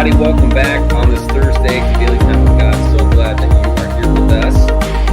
everybody. Welcome back on this Thursday to Daily Time with God. So glad that you are here with us.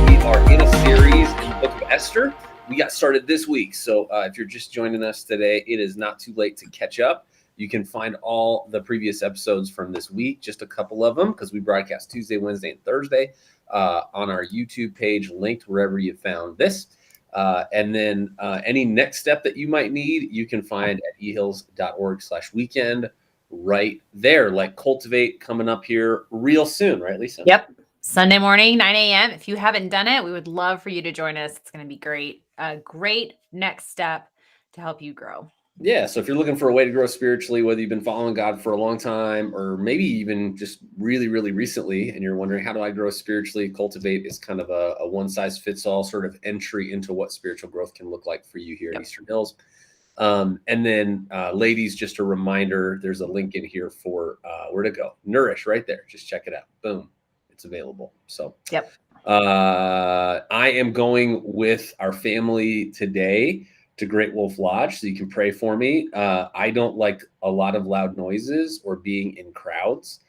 We are in a series in the book of Esther. We got started this week. So if you're just joining us today, it is not too late to catch up. You can find all the previous episodes from this week, just a couple of them, because we broadcast Tuesday, Wednesday, and Thursday on our YouTube page, linked wherever you found this. And then any next step that you might need, you can find at ehills.org/weekend. Right there, like Cultivate coming up here real soon, right, Lisa? Yep. Sunday morning, 9 a.m. If you haven't done it, we would love for you to join us. It's going to be great. A great next step to help you grow. Yeah. So if you're looking for a way to grow spiritually, whether you've been following God for a long time or maybe even just really, really recently, and you're wondering, how do I grow spiritually? Cultivate is kind of a one-size-fits-all sort of entry into what spiritual growth can look like for you here at Eastern Hills. And then ladies, just a reminder, there's a link in here for where to go. Nourish right there. Just check it out. Boom. It's available. So I am going with our family today to Great Wolf Lodge, so you can pray for me. I don't like a lot of loud noises or being in crowds.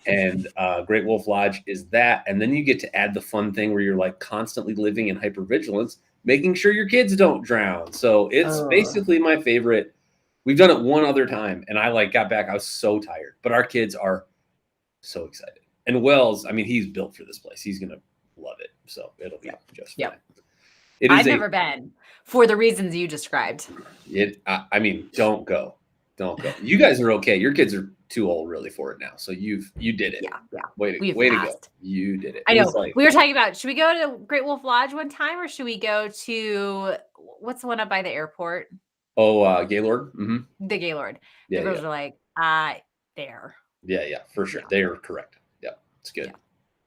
And Great Wolf Lodge is that. And then you get to add the fun thing where you're like constantly living in hypervigilance, making sure your kids don't drown. So it's basically my favorite. We've done it one other time, and I got back. I was so tired, but our kids are so excited. And Wells, I mean, he's built for this place. He's going to love it. So it'll be just fine. I've never been for the reasons you described. I mean, don't go. Don't go. You guys are okay. Your kids are too old really for it now. So you did it. Yeah. Way to go. You did it. I know. We were talking about, should we go to Great Wolf Lodge one time, or should we go to, what's the one up by the airport? Oh, Gaylord. Mm-hmm. The Gaylord. The girls are like, there. Yeah, for sure. They are correct. Yeah, it's good. Yeah.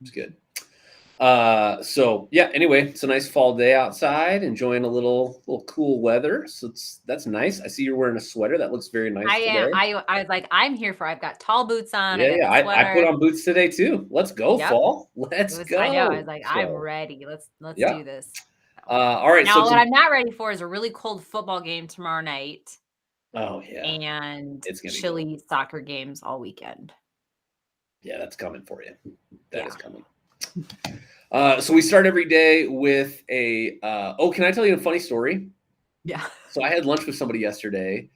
It's good. So yeah, anyway, it's a nice fall day outside, enjoying a little cool weather. So that's nice. I see you're wearing a sweater. That looks very nice. I am. I was like, I've got tall boots on. Yeah, I put on boots today too. Let's go, fall. Let's go. I know. I was like, I'm ready. Let's do this. All right. Now, what I'm not ready for is a really cold football game tomorrow night. Oh yeah. And it's chilly soccer games all weekend. Yeah, that's coming for you. That is coming. So we start every day with a can I tell you a funny story? Yeah. So I had lunch with somebody yesterday.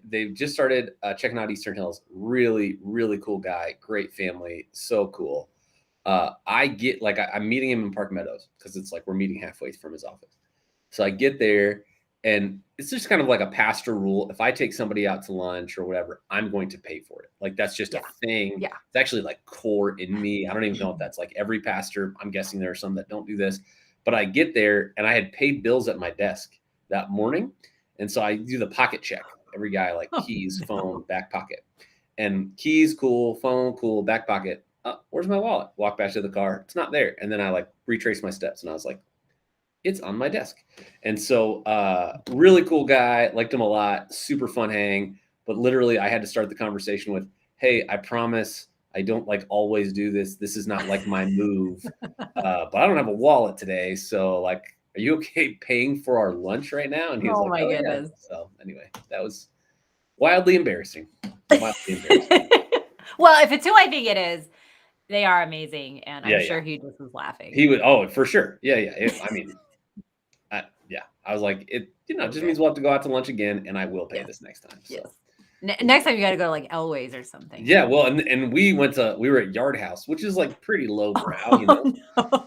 They've just started checking out Eastern Hills. Really, really cool guy. Great family. So cool. I get I'm meeting him in Park Meadows because it's like we're meeting halfway from his office. So I get there, and it's just kind of like a pastor rule. If I take somebody out to lunch or whatever, I'm going to pay for it. Like that's just a thing. Yeah. It's actually like core in me. I don't even know if that's like every pastor. I'm guessing there are some that don't do this, but I get there and I had paid bills at my desk that morning. And so I do the pocket check. Every guy keys, phone, back pocket, and keys, cool, phone, cool, back pocket. Where's my wallet? Walk back to the car. It's not there. And then I retrace my steps and I was like, it's on my desk. And so really cool guy, liked him a lot, super fun hang, but literally I had to start the conversation with, hey, I promise I don't always do this. This is not my move, but I don't have a wallet today. So are you okay paying for our lunch right now? And he was my goodness. Yeah. So anyway, that was wildly embarrassing. Well, if it's who I think it is, they are amazing. And I'm sure he just was laughing. He would, for sure. Yeah. I mean, I was like, it just means we'll have to go out to lunch again, and I will pay this next time. So. Yes. Next time you got to go to Elway's or something. Yeah, well, and we were at Yard House, which is pretty low brow, No.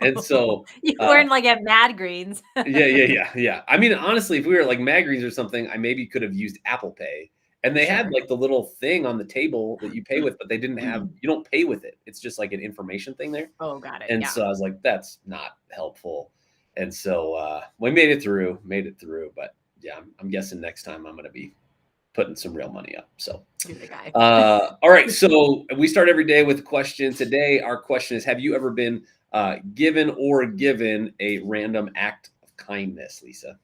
And so you weren't at Mad Greens. Yeah. I mean, honestly, if we were at Mad Greens or something, I maybe could have used Apple Pay. And they had the little thing on the table that you pay with, but they didn't have, you don't pay with it. It's just an information thing there. Oh, got it. And so I was like, that's not helpful. And so we made it through, but yeah, I'm guessing next time I'm going to be putting some real money up. So, all right. So we start every day with a question. Today, our question is, have you ever been given a random act of kindness, Lisa?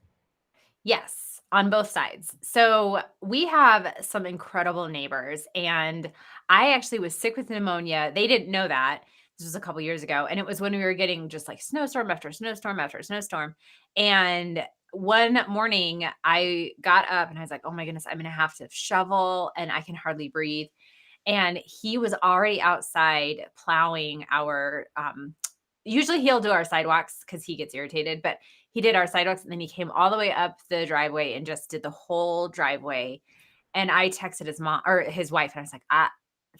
Yes, on both sides. So we have some incredible neighbors, and I actually was sick with pneumonia. They didn't know that. This was a couple years ago. And it was when we were getting just snowstorm after snowstorm after snowstorm. And one morning I got up and I was like, oh my goodness, I'm going to have to shovel and I can hardly breathe. and he was already outside plowing our, usually he'll do our sidewalks because he gets irritated, but he did our sidewalks and then he came all the way up the driveway and just did the whole driveway. And I texted his mom or his wife and I was like,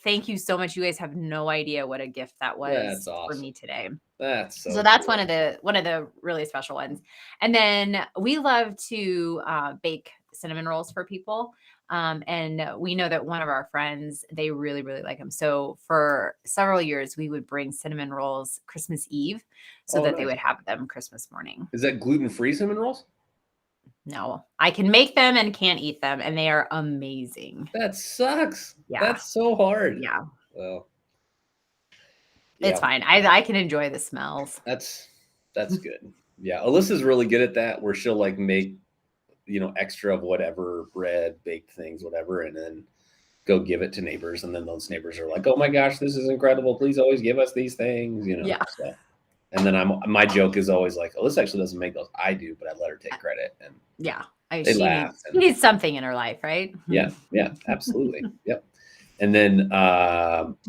thank you so much. You guys have no idea what a gift that That's was for awesome. me today. That's So so that's cool. one of the really special ones. And then we love to bake cinnamon rolls for people. And we know that one of our friends, they really, really like them. So for several years, we would bring cinnamon rolls Christmas Eve so Oh, that they nice. would have them Christmas morning. Is that gluten-free cinnamon rolls? No, I can make them and can't eat them, and they are amazing. That sucks. Yeah. That's so hard. Yeah. Well, It's yeah, fine. I can enjoy the smells. that's good. Yeah, Alyssa's really good at that, where she'll like make, extra of whatever bread, baked things, whatever, and then go give it to neighbors, and then those neighbors are like, "Oh my gosh, this is incredible! Please always give us these things," Yeah. So, and then my joke is always like, "Alyssa actually doesn't make those. I do, but I let her take credit." And Yeah. they laugh. She needs something in her life, right? Yeah, absolutely. Yep. And then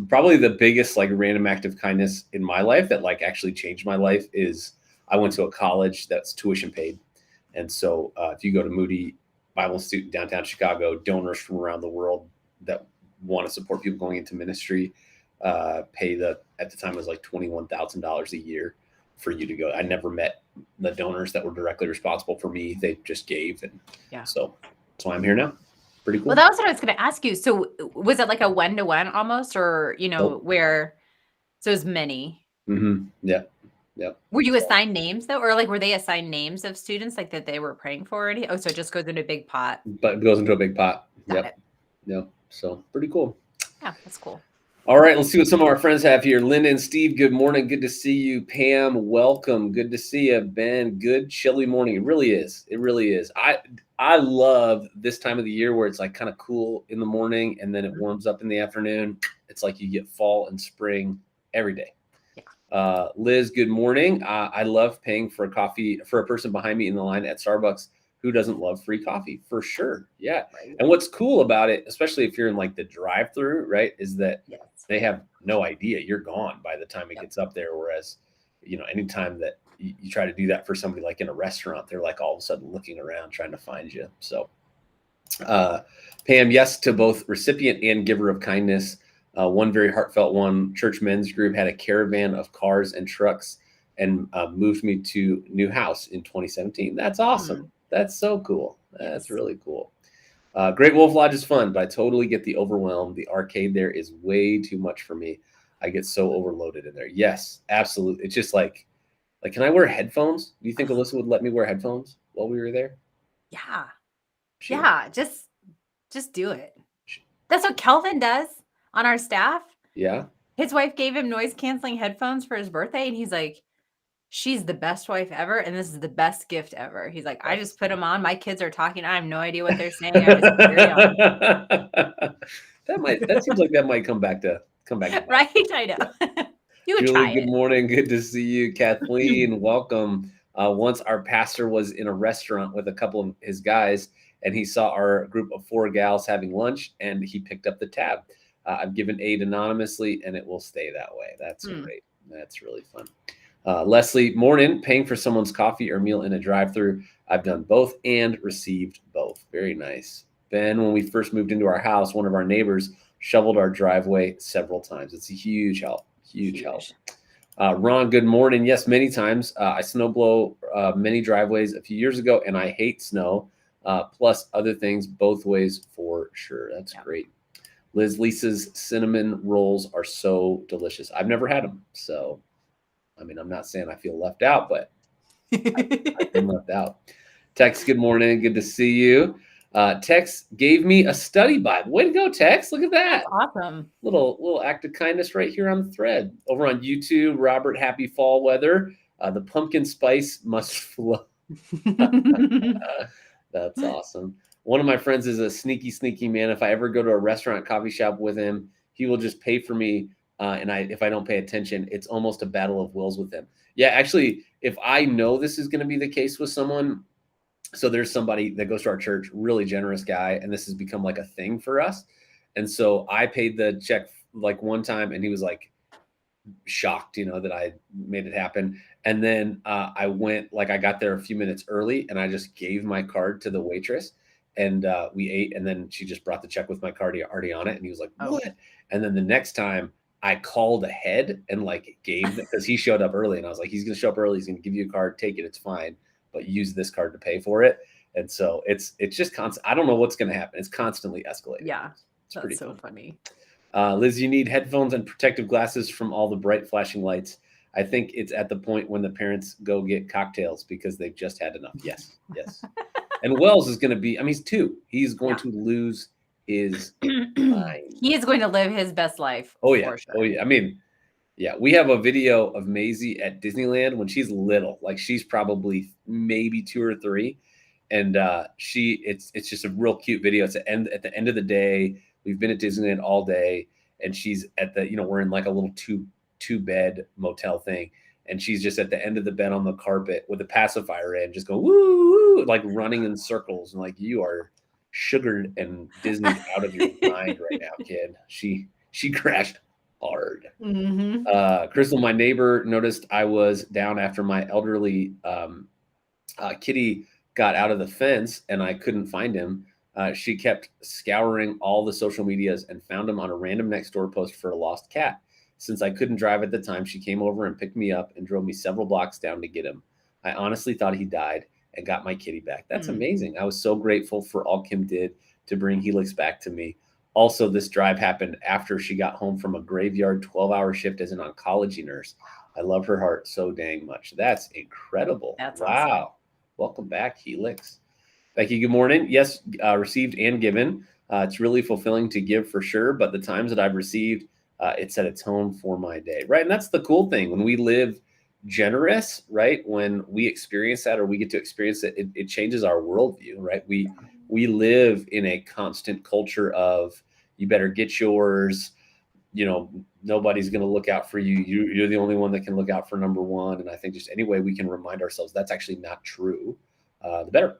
probably the biggest like random act of kindness in my life that like actually changed my life is I went to a college that's tuition paid. And so if you go to Moody Bible Institute downtown Chicago, donors from around the world that want to support people going into ministry pay at the time it was like $21,000 a year for you to go. I never met the donors that were directly responsible for me. They just gave. And so that's why I'm here now. Pretty cool. Well, that was what I was going to ask you. So was it like a one-to-one almost, or, where, so as many? Mm-hmm. Yeah. Yep. Were you assigned names though? Or like, were they assigned names of students like that they were praying for already? Oh, so it just goes into a big pot. But it goes into a big pot. Got it. Yep. So pretty cool. Yeah, that's cool. All right, let's see what some of our friends have here. Linda and Steve, good morning. Good to see you. Pam, welcome. Good to see you. Ben, good chilly morning. It really is. It really is. I love this time of the year where it's like kind of cool in the morning and then it warms up in the afternoon. It's like you get fall and spring every day. Yeah. Liz, good morning. I love paying for a coffee for a person behind me in the line at Starbucks. Who doesn't love free coffee? For sure. Yeah. Right. And what's cool about it, especially if you're in like the drive-through, right, is that they have no idea you're gone by the time it gets up there. Whereas, anytime that you try to do that for somebody like in a restaurant, they're like all of a sudden looking around trying to find you. So, Pam, yes to both recipient and giver of kindness. One very heartfelt one, church men's group had a caravan of cars and trucks and moved me to new house in 2017. That's awesome. That's so cool. That's really cool. Great Wolf Lodge is fun, but I totally get the overwhelm. The arcade there is way too much for me. I get so overloaded in there. Yes, absolutely. It's just like, can I wear headphones? Do you think Alyssa would let me wear headphones while we were there? Yeah. Yeah. Just do it. That's what Kelvin does on our staff. Yeah. His wife gave him noise canceling headphones for his birthday. And he's like, she's the best wife ever. And this is the best gift ever. He's like, I just put them on. My kids are talking. I have no idea what they're saying. I just carry on. That seems like that might come back to right. I know. You would Julie, try good it. morning. Good to see you. Kathleen, welcome. Once our pastor was in a restaurant with a couple of his guys and he saw our group of 4 gals having lunch and he picked up the tab. I've given aid anonymously and it will stay that way. That's great. That's really fun. Leslie, morning, paying for someone's coffee or meal in a drive-thru. I've done both and received both. Very nice. Ben, when we first moved into our house, one of our neighbors shoveled our driveway several times. It's a huge help. Huge help. Ron, good morning. Yes, many times. I snowblow many driveways a few years ago, and I hate snow, plus other things both ways for sure. That's great. Lisa's cinnamon rolls are so delicious. I've never had them, so I mean, I'm not saying I feel left out, but I've been left out. Tex, good morning. Good to see you. Tex gave me a study Bible. Way to go, Tex. Look at that. That's awesome. Little act of kindness right here on the thread. Over on YouTube, Robert, happy fall weather. The pumpkin spice must flow. That's awesome. One of my friends is a sneaky man. If I ever go to a restaurant, coffee shop with him, he will just pay for me. And if I don't pay attention, it's almost a battle of wills with him. Yeah, actually, if I know this is going to be the case with someone, so there's somebody that goes to our church, really generous guy, and this has become like a thing for us. And so I paid the check like one time, and he was like shocked, that I made it happen. And then I went, like, I got there a few minutes early, and I just gave my card to the waitress, and we ate. And then she just brought the check with my card already on it, and he was like, Oh. "What?" And then the next time I called ahead and like gave, because he showed up early, and I was like, "He's gonna show up early. He's gonna give you a card. Take it. It's fine, but use this card to pay for it." And so it's just constant. I don't know what's gonna happen. It's constantly escalating. Yeah, It's pretty that's so fun. funny. Liz, you need headphones and protective glasses from all the bright flashing lights. I think it's at the point when the parents go get cocktails because they've just had enough. Yes, yes. And Wells is going to be, I mean, he's 2. He's going to lose his mind. He is going to live his best life. Oh, yeah. For sure. Oh, yeah. I mean, yeah, we have a video of Maisie at Disneyland when she's little. Like, she's probably maybe 2 or 3. And it's just a real cute video. It's at the end of the day. We've been at Disneyland all day, and she's at the, we're in like a little two bed motel thing, and she's just at the end of the bed on the carpet with a pacifier in, just going woo, woo, like running in circles, and like, you are sugared and Disneyed out of your mind right now, kid. She crashed hard. Crystal, my neighbor, noticed I was down after my elderly kitty got out of the fence, and I couldn't find him. She kept scouring all the social medias and found him on a random Nextdoor post for a lost cat. Since I couldn't drive at the time, she came over and picked me up and drove me several blocks down to get him. I honestly thought he died and got my kitty back. That's amazing. I was so grateful for all Kim did to bring Helix back to me. Also, this drive happened after she got home from a graveyard 12-hour shift as an oncology nurse. I love her heart so dang much. That's incredible. That's wow. awesome. Welcome back, Helix. Becky, good morning. Yes, received and given. It's really fulfilling to give for sure, but the times that I've received, it set a tone for my day, right? And that's the cool thing. When we live generous, right? When we experience that, or we get to experience it, it changes our worldview, right? We live in a constant culture of, you better get yours, nobody's going to look out for you. You're the only one that can look out for number one. And I think just any way we can remind ourselves that's actually not true, the better.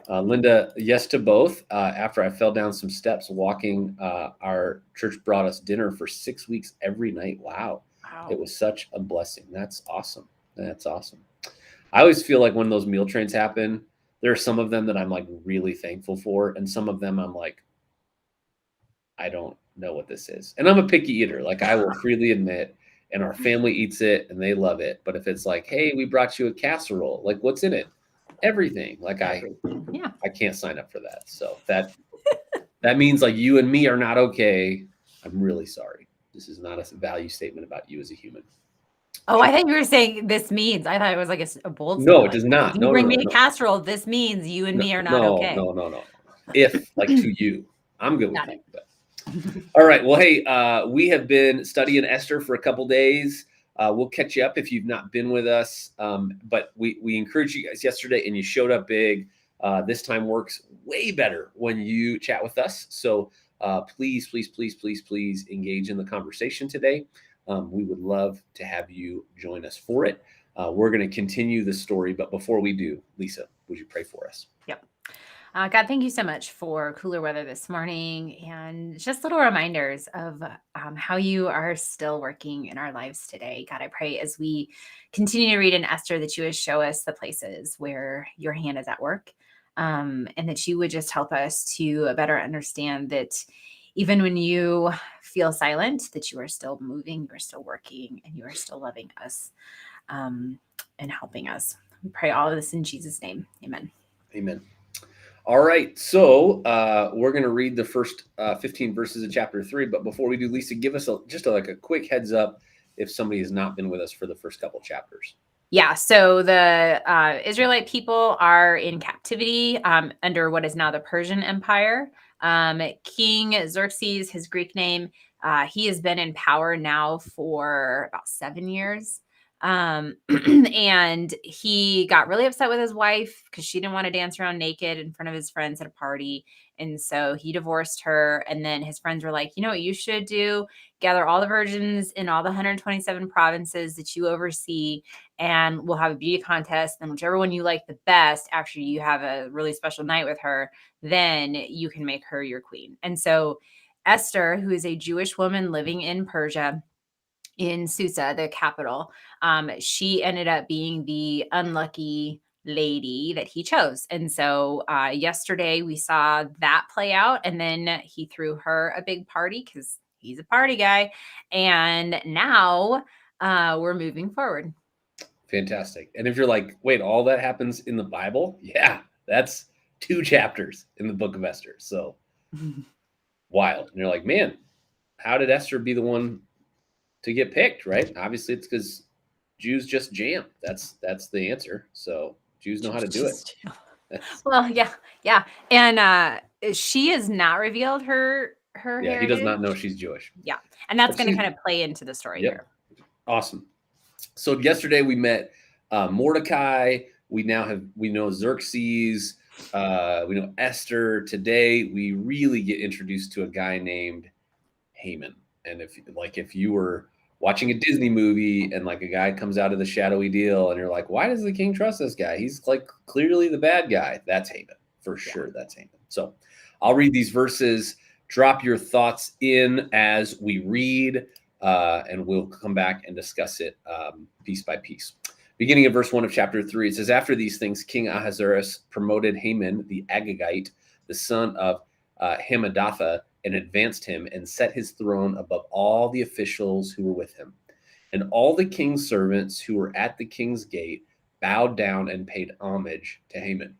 Linda, yes to both. After I fell down some steps walking, our church brought us dinner for 6 weeks every night. Wow. It was such a blessing. That's awesome. That's awesome. I always feel like when those meal trains happen, there are some of them that I'm like really thankful for, and some of them I'm like, I don't know what this is. And I'm a picky eater. Like, I will freely admit, and our family eats it and they love it. But if it's like, hey, we brought you a casserole, like, what's in it? Everything. Like, I can't sign up for that. So that means like you and me are not okay. I'm really sorry. This is not a value statement about you as a human. Oh, I thought you were saying this means. I thought it was like a bold No, statement. it does not. If you bring me a casserole, this means you and me are not okay. No. If, like, to you, I'm good with you. But. All right. Well, hey, we have been studying Esther for a couple days. We'll catch you up if you've not been with us. But we encouraged you guys yesterday, and you showed up big. This time works way better when you chat with us. So please engage in the conversation today. We would love to have you join us for it. We're going to continue the story. But before we do, Lisa, would you pray for us? Yep. God, thank you so much for cooler weather this morning and just little reminders of how you are still working in our lives today. God, I pray as we continue to read in Esther that you would show us the places where your hand is at work, and that you would just help us to better understand that even when you feel silent, that you are still moving, you are still working, and you are still loving us and helping us. We pray all of this in Jesus' name. Amen. Amen. All right, so we're going to read the first 15 verses of chapter 3. But before we do, Lisa, give us just a quick heads up if somebody has not been with us for the first couple chapters. Yeah, so the Israelite people are in captivity under what is now the Persian Empire. King Xerxes, his Greek name, he has been in power now for about 7 years. And he got really upset with his wife because she didn't want to dance around naked in front of his friends at a party. And so he divorced her. And then his friends were like, you know what you should do? Gather all the virgins in all the 127 provinces that you oversee, and we'll have a beauty contest. And whichever one you like the best after you have a really special night with her, then you can make her your queen. And so Esther, who is a Jewish woman living in Persia, in Susa, the capital, she ended up being the unlucky lady that he chose. And so yesterday we saw that play out, and then he threw her a big party because he's a party guy. And now we're moving forward. Fantastic. And if you're like, wait, all that happens in the Bible? Yeah, that's 2 chapters in the book of Esther. So wild. And you're like, man, how did Esther be the one to get picked, right? Obviously, it's because Jews just jam. That's the answer. So Jews know how to do it. Well, yeah. And she has not revealed her Yeah, he does heritage. not know she's Jewish. Yeah. And that's But going to she's kind of play into the story yep, here. awesome. So yesterday we met Mordecai. We know Xerxes. We know Esther. Today we really get introduced to a guy named Haman. And if you were watching a Disney movie and like a guy comes out of the shadowy deal and you're like, why does the king trust this guy? He's like clearly the bad guy. That's Haman for sure. That's Haman. So I'll read these verses. Drop your thoughts in as we read, and we'll come back and discuss it piece by piece. Beginning of verse 1 of chapter 3, it says, after these things, King Ahasuerus promoted Haman the Agagite, the son of Hammedatha, and advanced him and set his throne above all the officials who were with him. And all the king's servants who were at the king's gate bowed down and paid homage to Haman,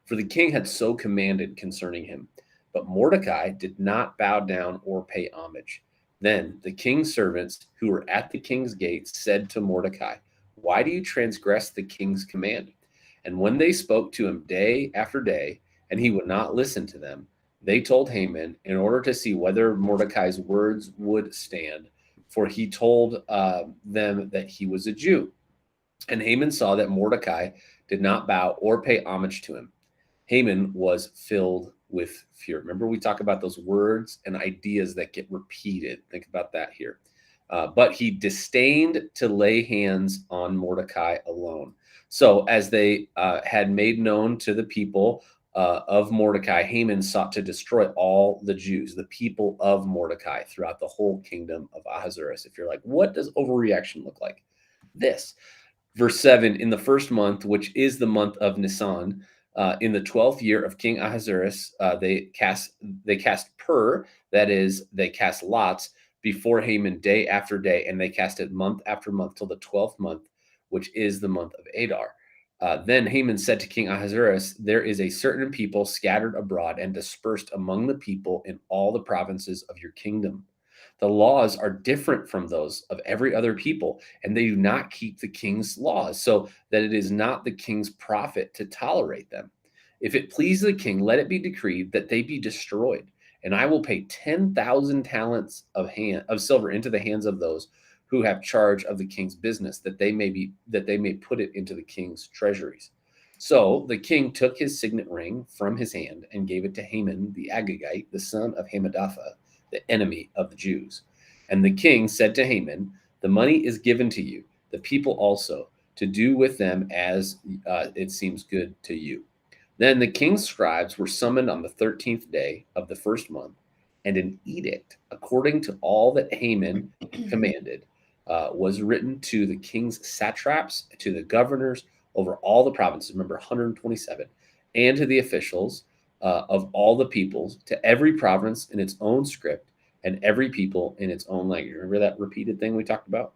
for the king had so commanded concerning him. But Mordecai did not bow down or pay homage. Then the king's servants who were at the king's gate said to Mordecai, why do you transgress the king's command? And when they spoke to him day after day, and he would not listen to them, they told Haman in order to see whether Mordecai's words would stand, for he told them that he was a Jew. And Haman saw that Mordecai did not bow or pay homage to him. Haman was filled with fear. Remember, we talk about those words and ideas that get repeated. Think about that here. But he disdained to lay hands on Mordecai alone. So, as they had made known to the people of Mordecai, Haman sought to destroy all the Jews, the people of Mordecai, throughout the whole kingdom of Ahasuerus. If you're like, what does overreaction look like? This. Verse 7, in the first month, which is the month of Nisan, in the 12th year of King Ahasuerus, they cast pur, that is, they cast lots before Haman day after day, and they cast it month after month till the 12th month, which is the month of Adar. Then Haman said to King Ahasuerus, there is a certain people scattered abroad and dispersed among the people in all the provinces of your kingdom. The laws are different from those of every other people, and they do not keep the king's laws, so that it is not the king's profit to tolerate them. If it please the king, let it be decreed that they be destroyed, and I will pay 10,000 talents of silver into the hands of those who have charge of the king's business, that they may put it into the king's treasuries. So the king took his signet ring from his hand and gave it to Haman the Agagite, the son of Hammedatha, the enemy of the Jews. And the king said to Haman, the money is given to you, the people also, to do with them as it seems good to you. Then the king's scribes were summoned on the 13th day of the first month, and an edict, according to all that Haman commanded, was written to the king's satraps, to the governors over all the provinces, remember 127, and to the officials of all the peoples, to every province in its own script, and every people in its own language. Remember that repeated thing we talked about?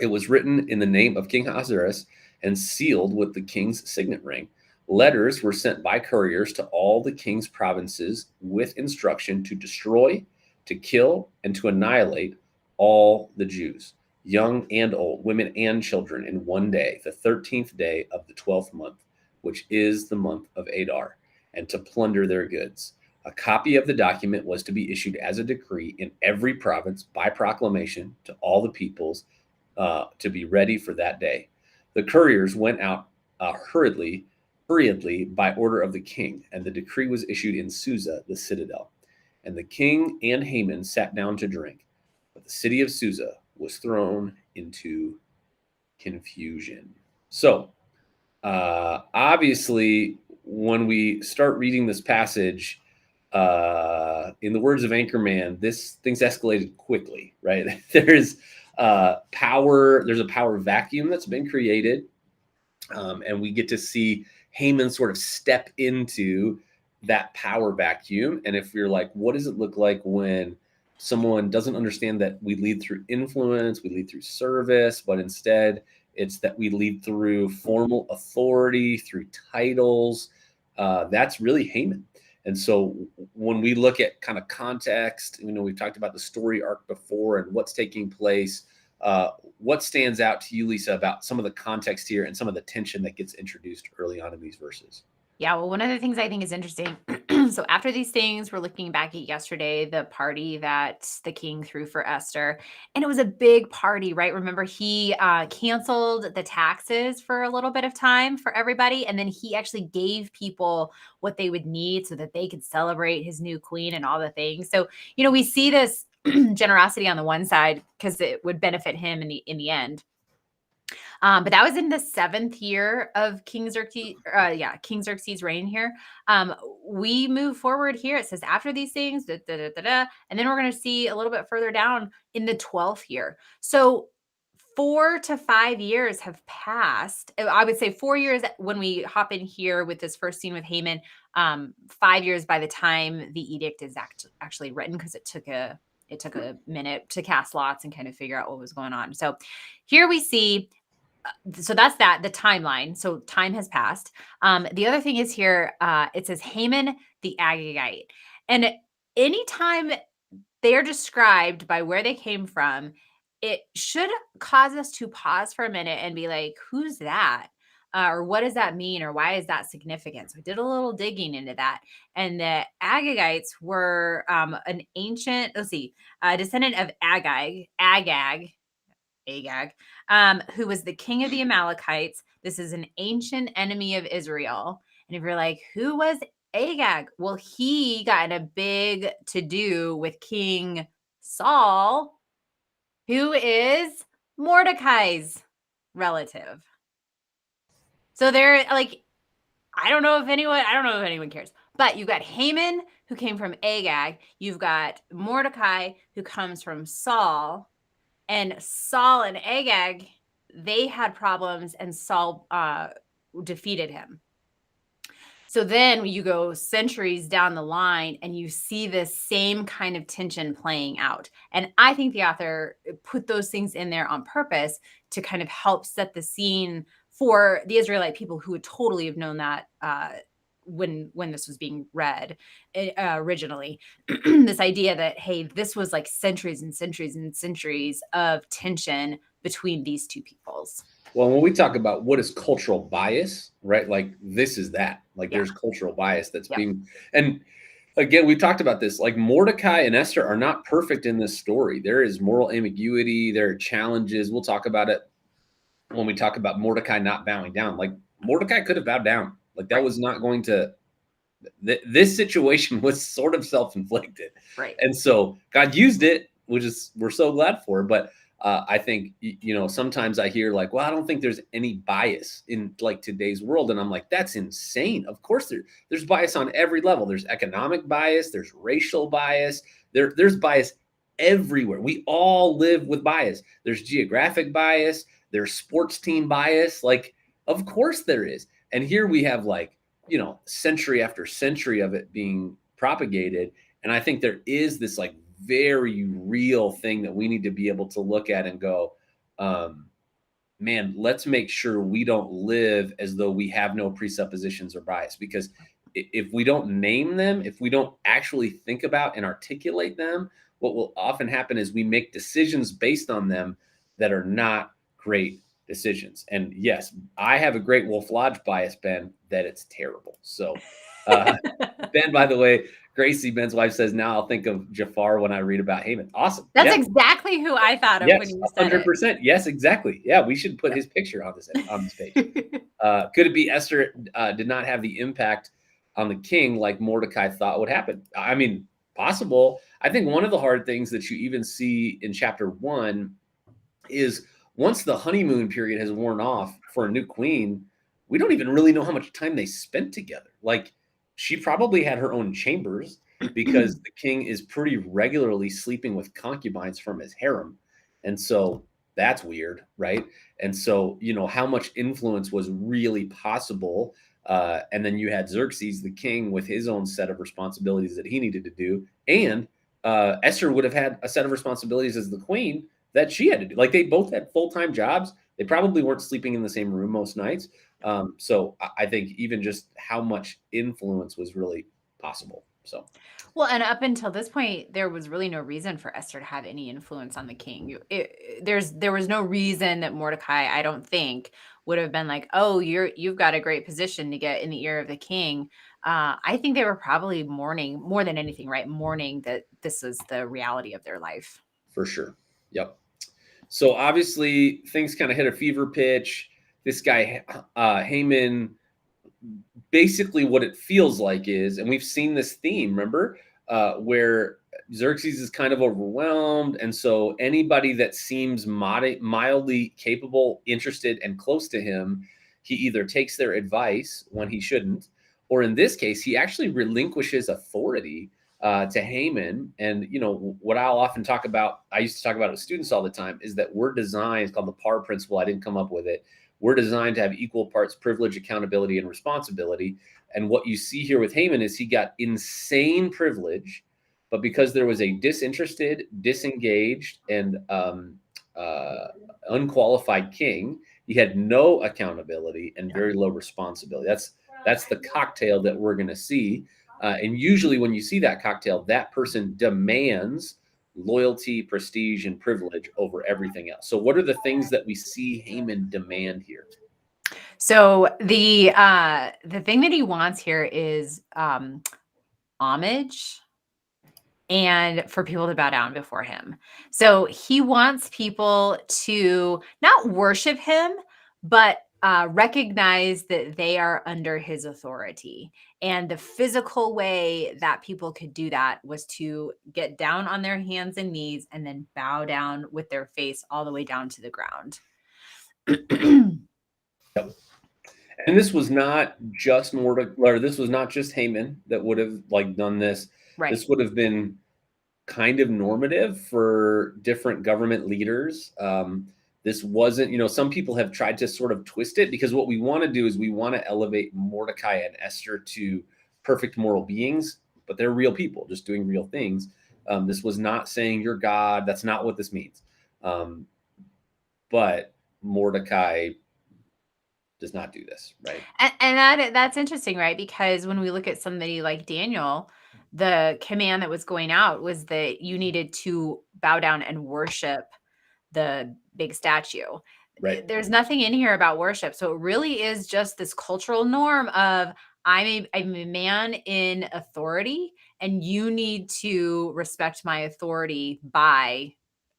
It was written in the name of King Ahasuerus and sealed with the king's signet ring. Letters were sent by couriers to all the king's provinces with instruction to destroy, to kill, and to annihilate all the Jews, young and old, women and children, in one day, the 13th day of the 12th month, which is the month of Adar, and to plunder their goods. A copy of the document was to be issued as a decree in every province by proclamation to all the peoples to be ready for that day. The couriers went out hurriedly by order of the king, and the decree was issued in Susa, the citadel. And the king and Haman sat down to drink, but the city of Susa was thrown into confusion. So, obviously, when we start reading this passage, in the words of Anchorman, things escalated quickly, right? There's there's a power vacuum that's been created, and we get to see Haman sort of step into that power vacuum. And if you're like, what does it look like when someone doesn't understand that we lead through influence, we lead through service, but instead it's that we lead through formal authority, through titles? That's really Haman. And so when we look at kind of context, we've talked about the story arc before and what's taking place. What stands out to you, Lisa, about some of the context here and some of the tension that gets introduced early on in these verses? Yeah, well, one of the things I think is interesting. So after these things, we're looking back at yesterday, the party that the king threw for Esther, and it was a big party, right? Remember, he canceled the taxes for a little bit of time for everybody, and then he actually gave people what they would need so that they could celebrate his new queen and all the things. So, we see this generosity on the one side because it would benefit him in the end. But that was in the 7th year of King Xerxes' reign here. We move forward here. It says after these things, da, da, da, da, da, and then we're going to see a little bit further down in the 12th year. So 4 to 5 years have passed. I would say 4 years when we hop in here with this first scene with Haman. 5 years by the time the edict is actually written, because it took a minute to cast lots and kind of figure out what was going on. So here we see, so that's the timeline. So time has passed. The other thing is here, it says Haman the Agagite. And anytime they're described by where they came from, it should cause us to pause for a minute and be like, who's that? Or what does that mean? Or why is that significant? So I did a little digging into that. And the Agagites were an ancient, descendant of Agag, who was the king of the Amalekites. This is an ancient enemy of Israel. And if you're like, who was Agag? Well, he got in a big to do with King Saul, who is Mordecai's relative. So they're like, I don't know if anyone cares. But you've got Haman, who came from Agag. You've got Mordecai, who comes from Saul. And Saul and Agag, they had problems, and Saul defeated him. So then you go centuries down the line and you see this same kind of tension playing out. And I think the author put those things in there on purpose to kind of help set the scene for the Israelite people who would totally have known that when this was being read originally. This idea that, hey, this was like centuries and centuries and centuries of tension between these two peoples. Well, when we talk about what is cultural bias, right? Like this is that. Like there's cultural bias that's being, and again, we talked about this. Like Mordecai and Esther are not perfect in this story. There is moral ambiguity. There are challenges. We'll talk about it when we talk about Mordecai not bowing down. Like Mordecai could have bowed down. Like that was not going to. This situation was sort of self-inflicted, right? And so God used it, which is we're so glad for. But I think sometimes I hear like, well, I don't think there's any bias in like today's world, and I'm like, that's insane. Of course, there's bias on every level. There's economic bias, there's racial bias, there's bias everywhere. We all live with bias. There's geographic bias, there's sports team bias. Like, of course there is. And here we have like, century after century of it being propagated. And I think there is this like very real thing that we need to be able to look at and go, man, let's make sure we don't live as though we have no presuppositions or bias. Because if we don't name them, if we don't actually think about and articulate them, what will often happen is we make decisions based on them that are not great decisions. And yes, I have a great Wolf Lodge bias, Ben, that it's terrible. So Ben, by the way, Gracie, Ben's wife, says, now I'll think of Jafar when I read about Haman. Awesome. That's exactly who I thought of when you said 100%. Yes, exactly. Yeah, we should put his picture on this page. Could it be Esther did not have the impact on the king like Mordecai thought would happen? I mean, possible. I think one of the hard things that you even see in chapter 1 is once the honeymoon period has worn off for a new queen, we don't even really know how much time they spent together. Like, she probably had her own chambers. because the king is pretty regularly sleeping with concubines from his harem. And so that's weird, right? And so, how much influence was really possible. And then you had Xerxes, the king, with his own set of responsibilities that he needed to do. And Esther would have had a set of responsibilities as the queen that she had to do. Like they both had full time jobs. They probably weren't sleeping in the same room most nights. So I think even just how much influence was really possible. So, well, and up until this point, there was really no reason for Esther to have any influence on the king. There was no reason that Mordecai, I don't think, would have been like, "Oh, you've got a great position to get in the ear of the king." I think they were probably mourning more than anything, right? Mourning that this is the reality of their life. for sure. Yep. So obviously things kind of hit a fever pitch. This guy, Haman, basically what it feels like is, and we've seen this theme, remember, where Xerxes is kind of overwhelmed. And so anybody that seems mildly capable, interested, and close to him, he either takes their advice when he shouldn't, or in this case, he actually relinquishes authority to Haman. And, what I'll often talk about, I used to talk about it with students all the time, is that we're designed, it's called the PAR principle. I didn't come up with it. We're designed to have equal parts privilege, accountability, and responsibility. And what you see here with Haman is he got insane privilege, but because there was a disinterested, disengaged, and unqualified king, he had no accountability and very low responsibility. That's the cocktail that we're going to see. And usually, when you see that cocktail, that person demands loyalty, prestige, and privilege over everything else. So, what are the things that we see Haman demand here? So the thing that he wants here is homage and for people to bow down before him. So he wants people to not worship him, but recognize that they are under his authority. And the physical way that people could do that was to get down on their hands and knees and then bow down with their face all the way down to the ground. Yep. And this was not just Mordecai, or this was not just Haman that would have done this. Right. This would have been kind of normative for different government leaders. This wasn't, some people have tried to sort of twist it, because what we want to do is we want to elevate Mordecai and Esther to perfect moral beings, but they're real people just doing real things. This was not saying you're God. That's not what this means. But Mordecai does not do this, right? And that's interesting, right? Because when we look at somebody like Daniel, the command that was going out was that you needed to bow down and worship the big statue. Right. There's nothing in here about worship. So it really is just this cultural norm of I'm a man in authority, and you need to respect my authority by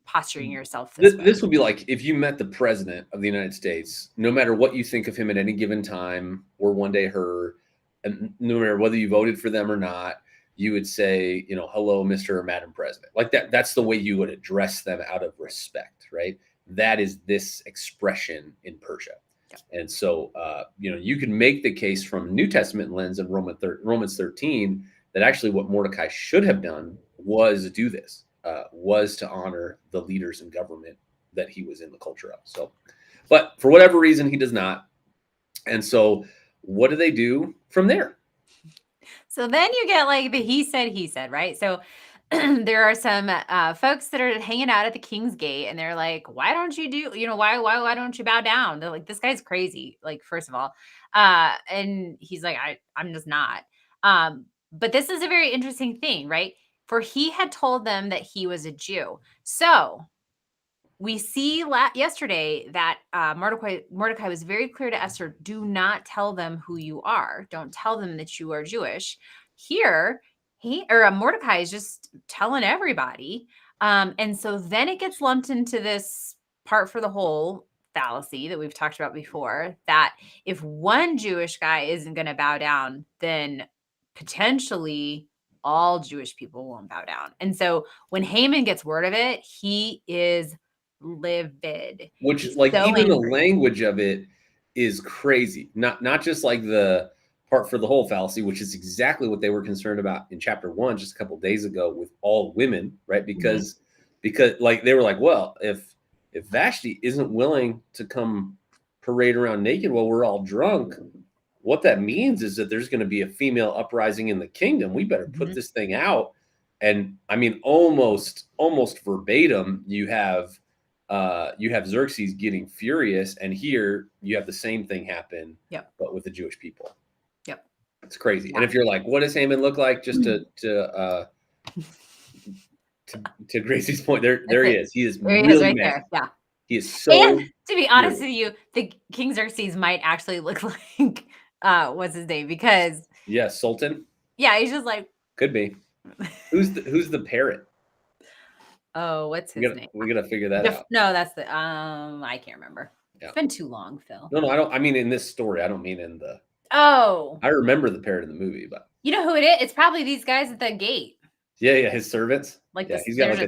posturing yourself this way. This would be like if you met the president of the United States, no matter what you think of him at any given time or one day her, and no matter whether you voted for them or not, you would say, hello, Mr. or Madam President. Like that. That's the way you would address them out of respect, right? That is this expression in Persia. Yeah. And so, you can make the case from New Testament lens of Romans 13 that actually what Mordecai should have done was do this. Was to honor the leaders in government that he was in the culture of. So, but for whatever reason, he does not. And so what do they do from there? So then you get like the he said, right? So there are some folks that are hanging out at the King's Gate, and they're like, why don't you do, why don't you bow down? They're like, this guy's crazy. Like, first of all, and he's like, I'm just not. But this is a very interesting thing, right? For he had told them that he was a Jew. So we see yesterday that Mordecai was very clear to Esther, do not tell them who you are. Don't tell them that you are Jewish. Here, Mordecai is just telling everybody. And so then it gets lumped into this part for the whole fallacy that we've talked about before, that if one Jewish guy isn't going to bow down, then potentially all Jewish people won't bow down. And so when Haman gets word of it, he is livid. Which, He's like, so even angry. the language of it is crazy. Not just like the part for the whole fallacy, which is exactly what they were concerned about in chapter 1 just a couple of days ago with all women, right? Because like they were like, well, if Vashti isn't willing to come parade around naked while we're all drunk, what that means is that there's going to be a female uprising in the kingdom. We better put this thing out. And I mean, almost verbatim, you have Xerxes getting furious, and here you have the same thing happen, but with the Jewish people. Yep, it's crazy. And if you're like, what does Haman look like? Just to Gracie's point, there he is. He is really right mad. there. Yeah, he is so. And to be honest with you, the King Xerxes might actually look like what's his name? Because Sultan. Yeah, he's just like could be. Who's the parrot? Oh, what's his name? We gotta figure that out. No, that's the I can't remember. Yeah. It's been too long, Phil. No, I don't. I mean, in this story, I don't mean in the. Oh. I remember the parrot in the movie, but you know who it is? It's probably these guys at the gate. Yeah, his servants. Like he's got like a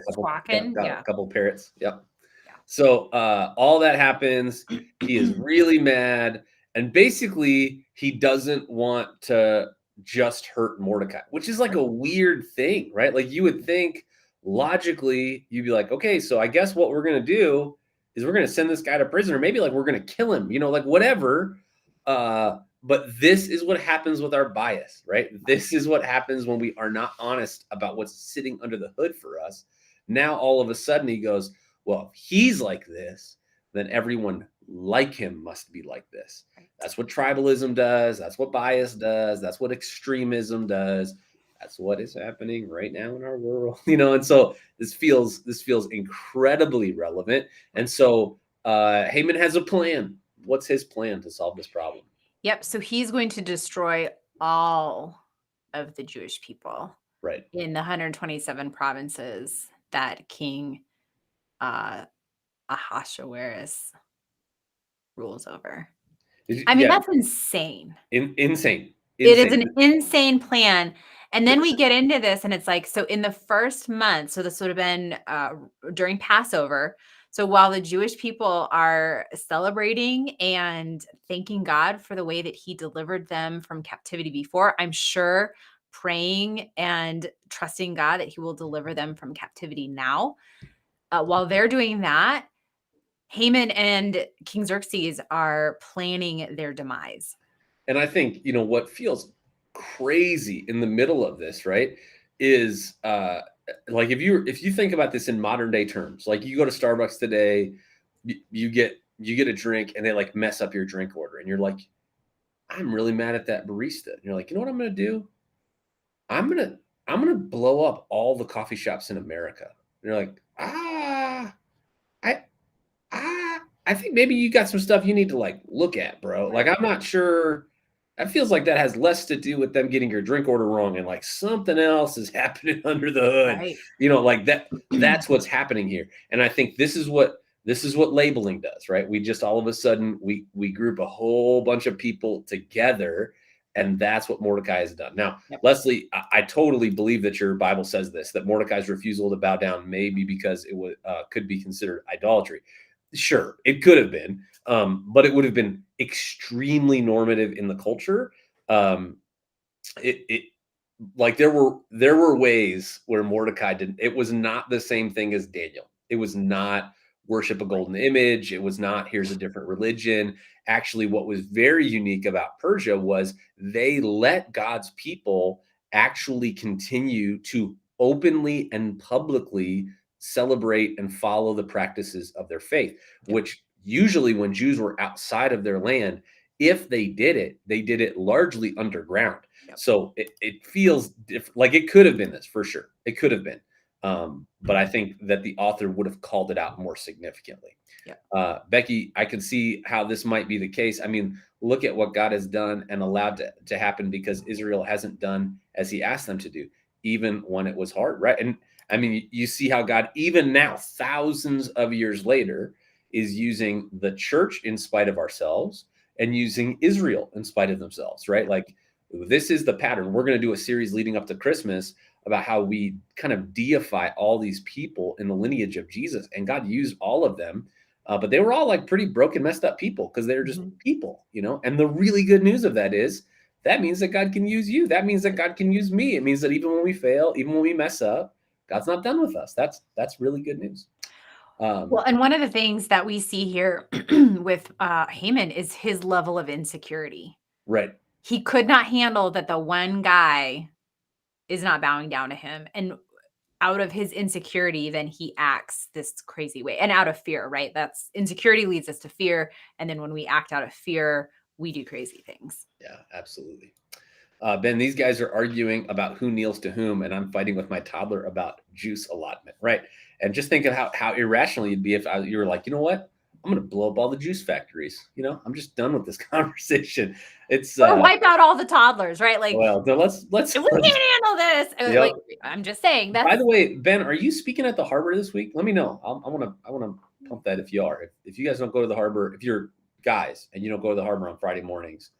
couple parrots. Yep. Yeah. So all that happens. He is really mad, and basically he doesn't want to just hurt Mordecai, which is like a weird thing, right? Like you would think logically you'd be like, okay, so I guess what we're gonna do is we're gonna send this guy to prison, or maybe like we're gonna kill him, like whatever. But this is what happens with our bias, right? This is what happens when we are not honest about what's sitting under the hood for us. Now, all of a sudden he goes, well, if he's like this, then everyone like him must be like this. Right. That's what tribalism does. That's what bias does. That's what extremism does. That's what is happening right now in our world, and so this feels incredibly relevant. And so Haman has a plan. What's his plan to solve this problem? Yep. So he's going to destroy all of the Jewish people, right, in the 127 provinces that King Ahasuerus rules over. I mean, that's insane. Insane. It is an insane plan. And then we get into this, and it's like, so in the first month, so this would have been during Passover. So while the Jewish people are celebrating and thanking God for the way that he delivered them from captivity before, I'm sure praying and trusting God that he will deliver them from captivity now. While they're doing that, Haman and King Xerxes are planning their demise. And I think, what feels crazy in the middle of this, right, is like if you think about this in modern day terms, like you go to Starbucks today, you get a drink and they like mess up your drink order, and you're like, I'm really mad at that barista. And you're like, you know what I'm going to do? I'm going to blow up all the coffee shops in America. And you're like, I think maybe you got some stuff you need to like look at, bro. Like, I'm not sure. That feels like that has less to do with them getting your drink order wrong, and like something else is happening under the hood. Right. Like that's what's happening here. And I think this is what labeling does, right? We just all of a sudden we group a whole bunch of people together, and that's what Mordecai has done. Now, Leslie, I totally believe that your Bible says this, that Mordecai's refusal to bow down may be because it would could be considered idolatry. Sure, it could have been, but it would have been extremely normative in the culture. Like there were ways where Mordecai didn't. It was not the same thing as Daniel. It was not worship a golden image. It was not here's a different religion. Actually, what was very unique about Persia was they let God's people actually continue to openly and publicly celebrate and follow the practices of their faith, which usually when Jews were outside of their land, if they did it largely underground. So it feels like it could have been this for sure. It could have been. But I think that the author would have called it out more significantly. Becky, I can see how this might be the case. I mean, look at what God has done and allowed to happen because Israel hasn't done as he asked them to do, even when it was hard, right? And I mean, you see how God, even now, thousands of years later, is using the church in spite of ourselves and using Israel in spite of themselves, right? Like, this is the pattern. We're going to do a series leading up to Christmas about how we kind of deify all these people in the lineage of Jesus. And God used all of them, but they were all like pretty broken, messed up people because they were just people, And the really good news of that is that means that God can use you. That means that God can use me. It means that even when we fail, even when we mess up, God's not done with us. That's really good news. Well, and one of the things that we see here with Haman is his level of insecurity. Right. He could not handle that the one guy is not bowing down to him. And out of his insecurity, then he acts this crazy way and out of fear, right? That's insecurity leads us to fear. And then when we act out of fear, we do crazy things. Yeah, absolutely. Ben, these guys are arguing about who kneels to whom, and I'm fighting with my toddler about juice allotment, right? And just think of how irrational you'd be if you were like, you know what? I'm going to blow up all the juice factories. I'm just done with this conversation. It's Or wipe out all the toddlers, right? Like, well, then let's we can't handle this. Yep. Like, I'm just saying that. By the way, Ben, are you speaking at the harbor this week? Let me know. I want to pump that if you are. If you guys don't go to the harbor, if you're guys and you don't go to the harbor on Friday mornings,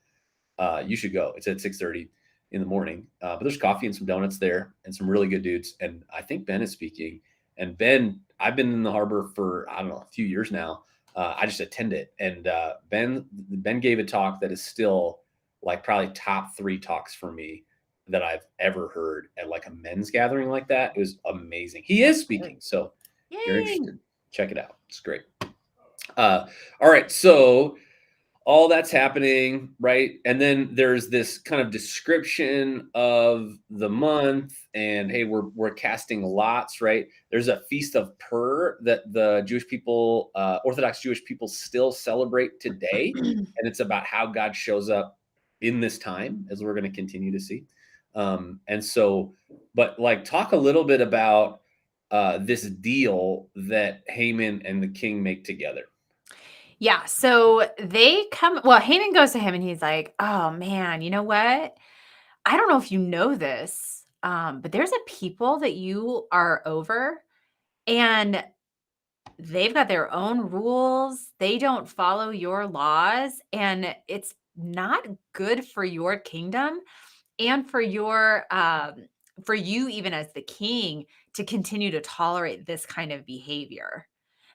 you should go. It's at 6:30 in the morning. But there's coffee and some donuts there and some really good dudes. And I think Ben is speaking. And Ben, I've been in the harbor for, I don't know, a few years now. I just attend it. And Ben gave a talk that is still like probably top 3 talks for me that I've ever heard at like a men's gathering like that. It was amazing. He is speaking. So if you're interested, check it out. It's great. All right. So all that's happening, right? And then there's this kind of description of the month, and hey, we're casting lots, right? There's a feast of Pur that the Jewish people, Orthodox Jewish people, still celebrate today, and it's about how God shows up in this time, as we're going to continue to see. And so, but like, talk a little bit about this deal that Haman and the king make together. Yeah. So Haman goes to him and he's like, oh man, you know what? I don't know if you know this, but there's a people that you are over and they've got their own rules. They don't follow your laws and it's not good for your kingdom and for you even as the king to continue to tolerate this kind of behavior.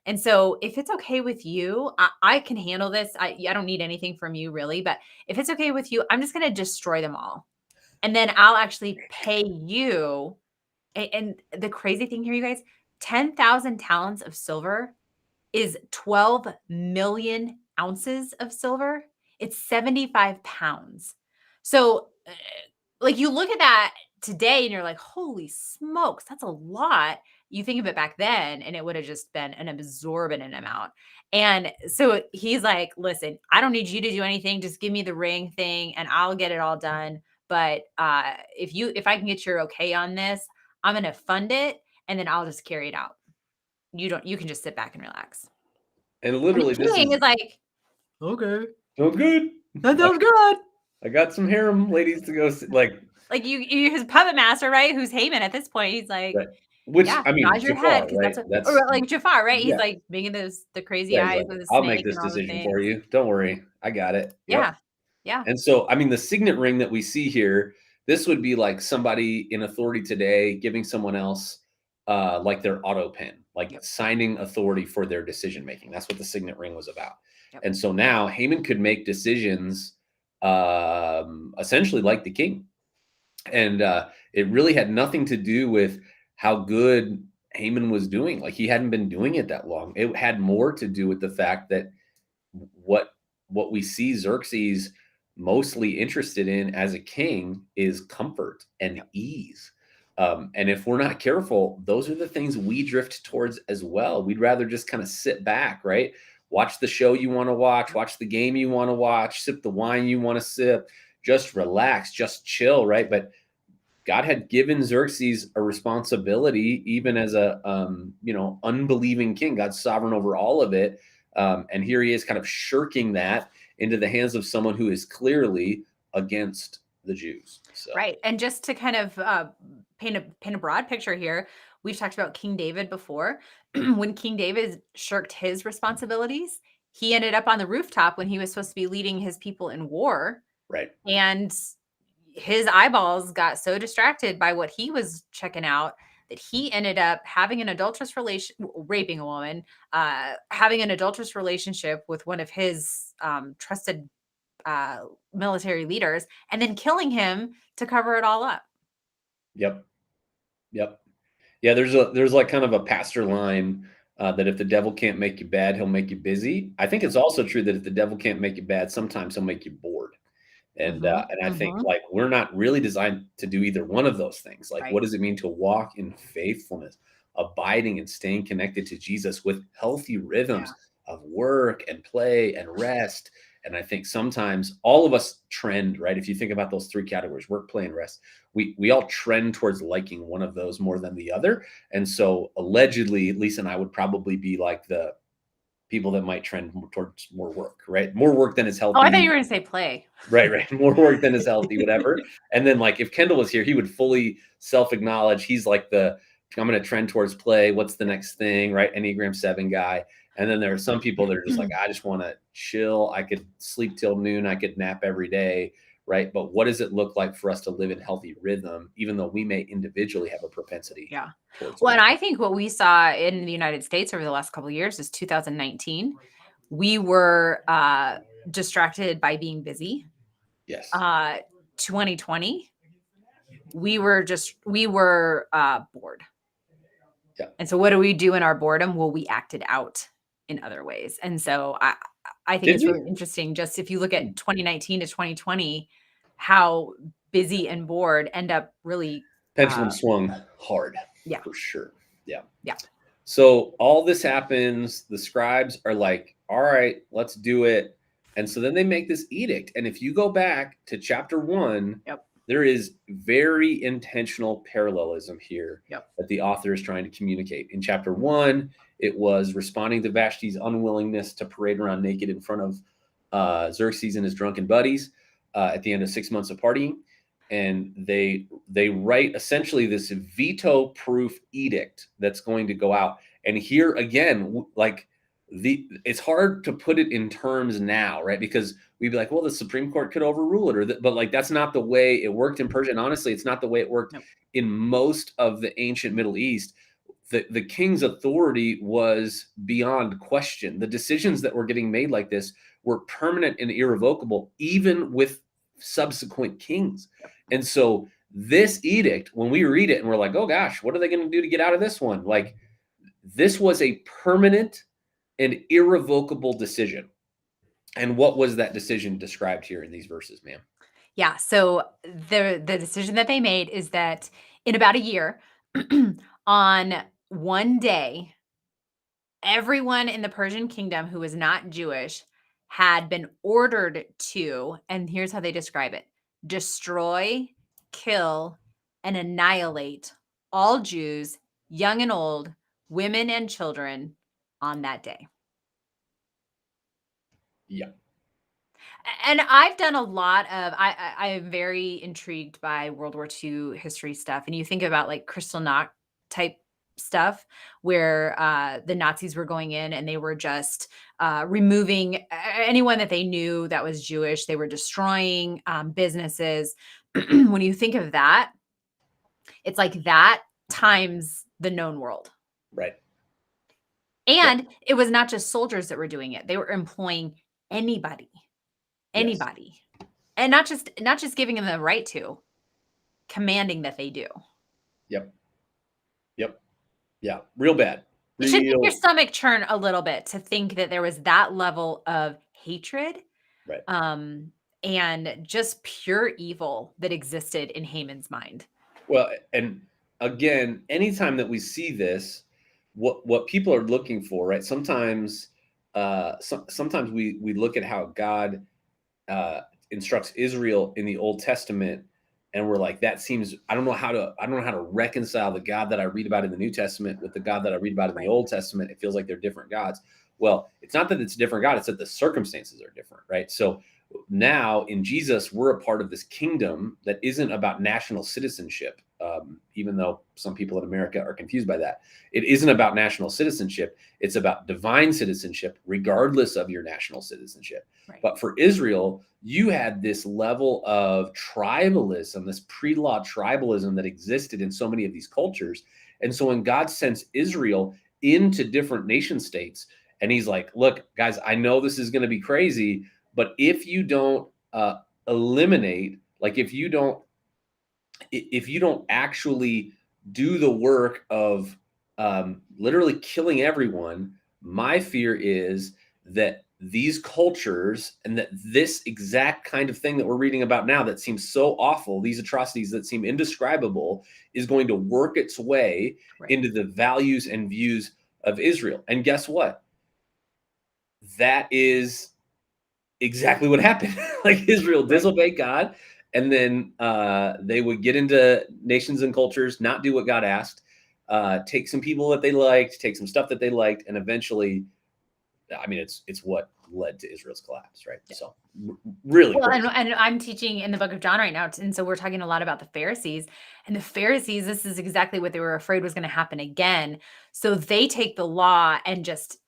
And so if it's okay with you, I can handle this. I don't need anything from you really, but if it's okay with you, I'm just going to destroy them all. And then I'll actually pay you. And the crazy thing here, you guys, 10,000 talents of silver is 12 million ounces of silver. It's 75 pounds. So, like, you look at that today and you're like, holy smokes, that's a lot. You think of it back then, and it would have just been an absorbent amount. And so he's like, listen, I don't need you to do anything. Just give me the ring thing and I'll get it all done. But if I can get your okay on this, I'm going to fund it and then I'll just carry it out. You can just sit back and relax. And And literally, the this king is is like, okay, sounds good. that sounds good. I got some harem ladies to go see, like you his puppet master, right? Who's Haman at this point? He's like, right. Which yeah, I mean, nod your head Jafar, because right? that's what, That's or like Jafar, right? He's yeah. like making the crazy Yeah, he's eyes like, with a I'll make snake this and all the decision for things. you. Don't worry, I got it. Yep. Yeah, yeah, And so, I mean, the signet ring that we see here, this would be like somebody in authority today giving someone else like their auto pen, like yep, signing authority for their decision making. That's what the signet ring was about. yep, And so now Haman could make decisions essentially like the king. And it really had nothing to do with how good Haman was doing. Like he hadn't been doing it that long. It had more to do with the fact that what what we see Xerxes mostly interested in as a king is comfort and yep. ease. And if we're not careful, those are the things we drift towards as well. We'd rather just kind of sit back, right? Watch the show you want to watch the game you want to watch, sip the wine you want to sip, just relax, just chill, right? But God had given Xerxes a responsibility, even as a unbelieving king. God's sovereign over all of it, and here he is, kind of shirking that into the hands of someone who is clearly against the Jews. So, Right. And just to kind of paint a broad picture here, we've talked about King David before. When King David shirked his responsibilities, he ended up on the rooftop when he was supposed to be leading his people in war. right, And his eyeballs got so distracted by what he was checking out that he ended up having an adulterous relation, raping a woman, having an adulterous relationship with one of his trusted military leaders, and then killing him to cover it all up. Yep. Yep. Yeah, there's like kind of a pastor line that if the devil can't make you bad, he'll make you busy. I think it's also true that if the devil can't make you bad, sometimes he'll make you bored. Hmm. And I think Hmm. like we're not really designed to do either one of those things. Like, Right. what does it mean to walk in faithfulness, abiding and staying connected to Jesus with healthy Yeah. rhythms of work and play and rest? And I think sometimes all of us trend, right? If you think about those three categories, work, play, and rest, we all trend towards liking one of those more than the other. And so allegedly, Lisa and I would probably be like the people that might trend towards more work, right? More work than is Oh, I thought you healthy. were going to say play. Right, right. More work than is healthy, whatever. And then, like, if Kendall was here, he would fully self-acknowledge he's like the I'm going to trend towards play. What's the next thing, right? Enneagram 7 guy. And then there are some people that are just like, I just want to chill. I could sleep till noon. I could nap every day, right? But what does it look like for us to live in healthy rhythm, even though we may individually have a propensity Yeah. towards Well, one? and I think what we saw in the United States over the last couple of years is 2019. We were distracted by being busy. Yes. 2020, we were bored. Yeah. And so what do we do in our boredom? Well, we acted out in other ways. And so I think Did it's we? really interesting, just if you look at 2019 to 2020, how busy and bored end up really Pendulum swung hard yeah. for sure. Yeah. Yeah. So all this happens. The scribes are like, all right, let's do it. And so then they make this edict. And if you go back to chapter 1, Yep. there is very intentional parallelism here Yep. that the author is trying to communicate. In chapter 1, it was responding to Vashti's unwillingness to parade around naked in front of Xerxes and his drunken buddies at the end of 6 months of partying. And they write essentially this veto proof edict that's going to go out. And here again, like it's hard to put it in terms now, right? Because we'd be like, well, the Supreme Court could overrule it, but like that's not the way it worked in Persia. And honestly, it's not the way it worked Nope. in most of the ancient Middle East. The king's authority was beyond question. The decisions that were getting made like this were permanent and irrevocable, even with subsequent kings. And so this edict, when we read it and we're like, oh gosh, what are they going to do to get out of this one? Like, this was a permanent and irrevocable decision. And what was that decision described here in these verses, ma'am? Yeah. So the decision that they made is that in about a year, on one day, everyone in the Persian kingdom who was not Jewish had been ordered to, and here's how they describe it: destroy, kill, and annihilate all Jews, young and old, women and children, on that day. Yeah. And I've done a lot of I am very intrigued by World War II history stuff, and you think about, like, Kristallnacht type stuff where, the Nazis were going in and they were just, removing anyone that they knew that was Jewish. They were destroying, businesses. When you think of that, it's like that times the known world. Right. Yep. And it was not just soldiers that were doing it. They were employing anybody. Yes. Anybody. And not just giving them the right to, commanding that they do. Yep. Yep. Yeah. Real bad. It should make your Real. stomach churn a little bit to think that there was that level of hatred, Right. and just pure evil that existed in Haman's mind. Well, and again, anytime that we see this, what people are looking for, right? Sometimes, sometimes we look at how God uh, instructs Israel in the Old Testament, and we're like, that seems. I don't know how to reconcile the God that I read about in the New Testament with the God that I read about in the Right. Old Testament. It feels like they're different gods. Well, it's not that it's a different God; it's that the circumstances are different, right? So now in Jesus, we're a part of this kingdom that isn't about national citizenship. Even though some people in America are confused by that, it isn't about national citizenship. It's about divine citizenship, regardless of your national citizenship. Right. But for Israel, you had this level of tribalism, this pre-law tribalism that existed in so many of these cultures. And so when God sends Israel into different nation states, and he's like, look, guys, I know this is going to be crazy, But if you don't eliminate, like if you don't actually do the work of literally killing everyone, my fear is that these cultures and that this exact kind of thing that we're reading about now that seems so awful, these atrocities that seem indescribable, is going to work its way into the values and views of Israel. And guess what? That is exactly what happened. Like Israel disobeyed God, and then they would get into nations and cultures, not do what God asked, take some people that they liked, take some stuff that they liked, and eventually, I mean, it's what led to Israel's collapse, right? So really Well, crazy. and I'm teaching in the book of John right now, and so we're talking a lot about the Pharisees. And the Pharisees, this is exactly what they were afraid was going to happen again. So they take the law and just,